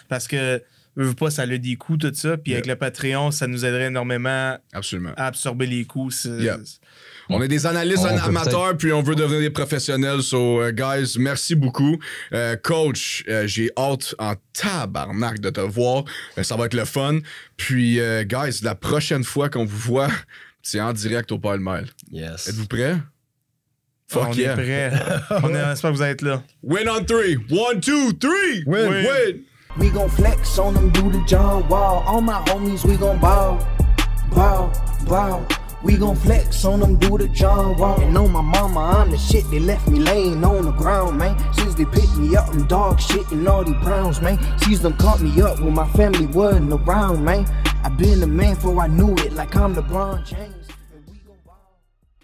parce que, veux pas, ça a des coûts, tout ça, puis avec le Patreon, ça nous aiderait énormément à absorber les coûts. On est des analystes amateurs, puis on veut devenir des professionnels. So, guys, merci beaucoup. Coach, j'ai hâte en tabarnak de te voir. Ça va être le fun. Puis, guys, la prochaine fois qu'on vous voit, c'est en direct au Paul Mile. Yes. Êtes-vous prêts? On est prêts. On espère que vous allez être là. Win on 3. 1, 2, 3. Win. We gon' flex on them, do the John Wall. All my homies, we gon' ball. We gon' flex on them, do the John Wall. And on my mama, I'm the shit. They left me laying on the ground, man. Since they picked me up, them dog shit and all these Browns, man. Sees them caught me up when my family wasn't around, man. I been the man before I knew it, like I'm LeBron James.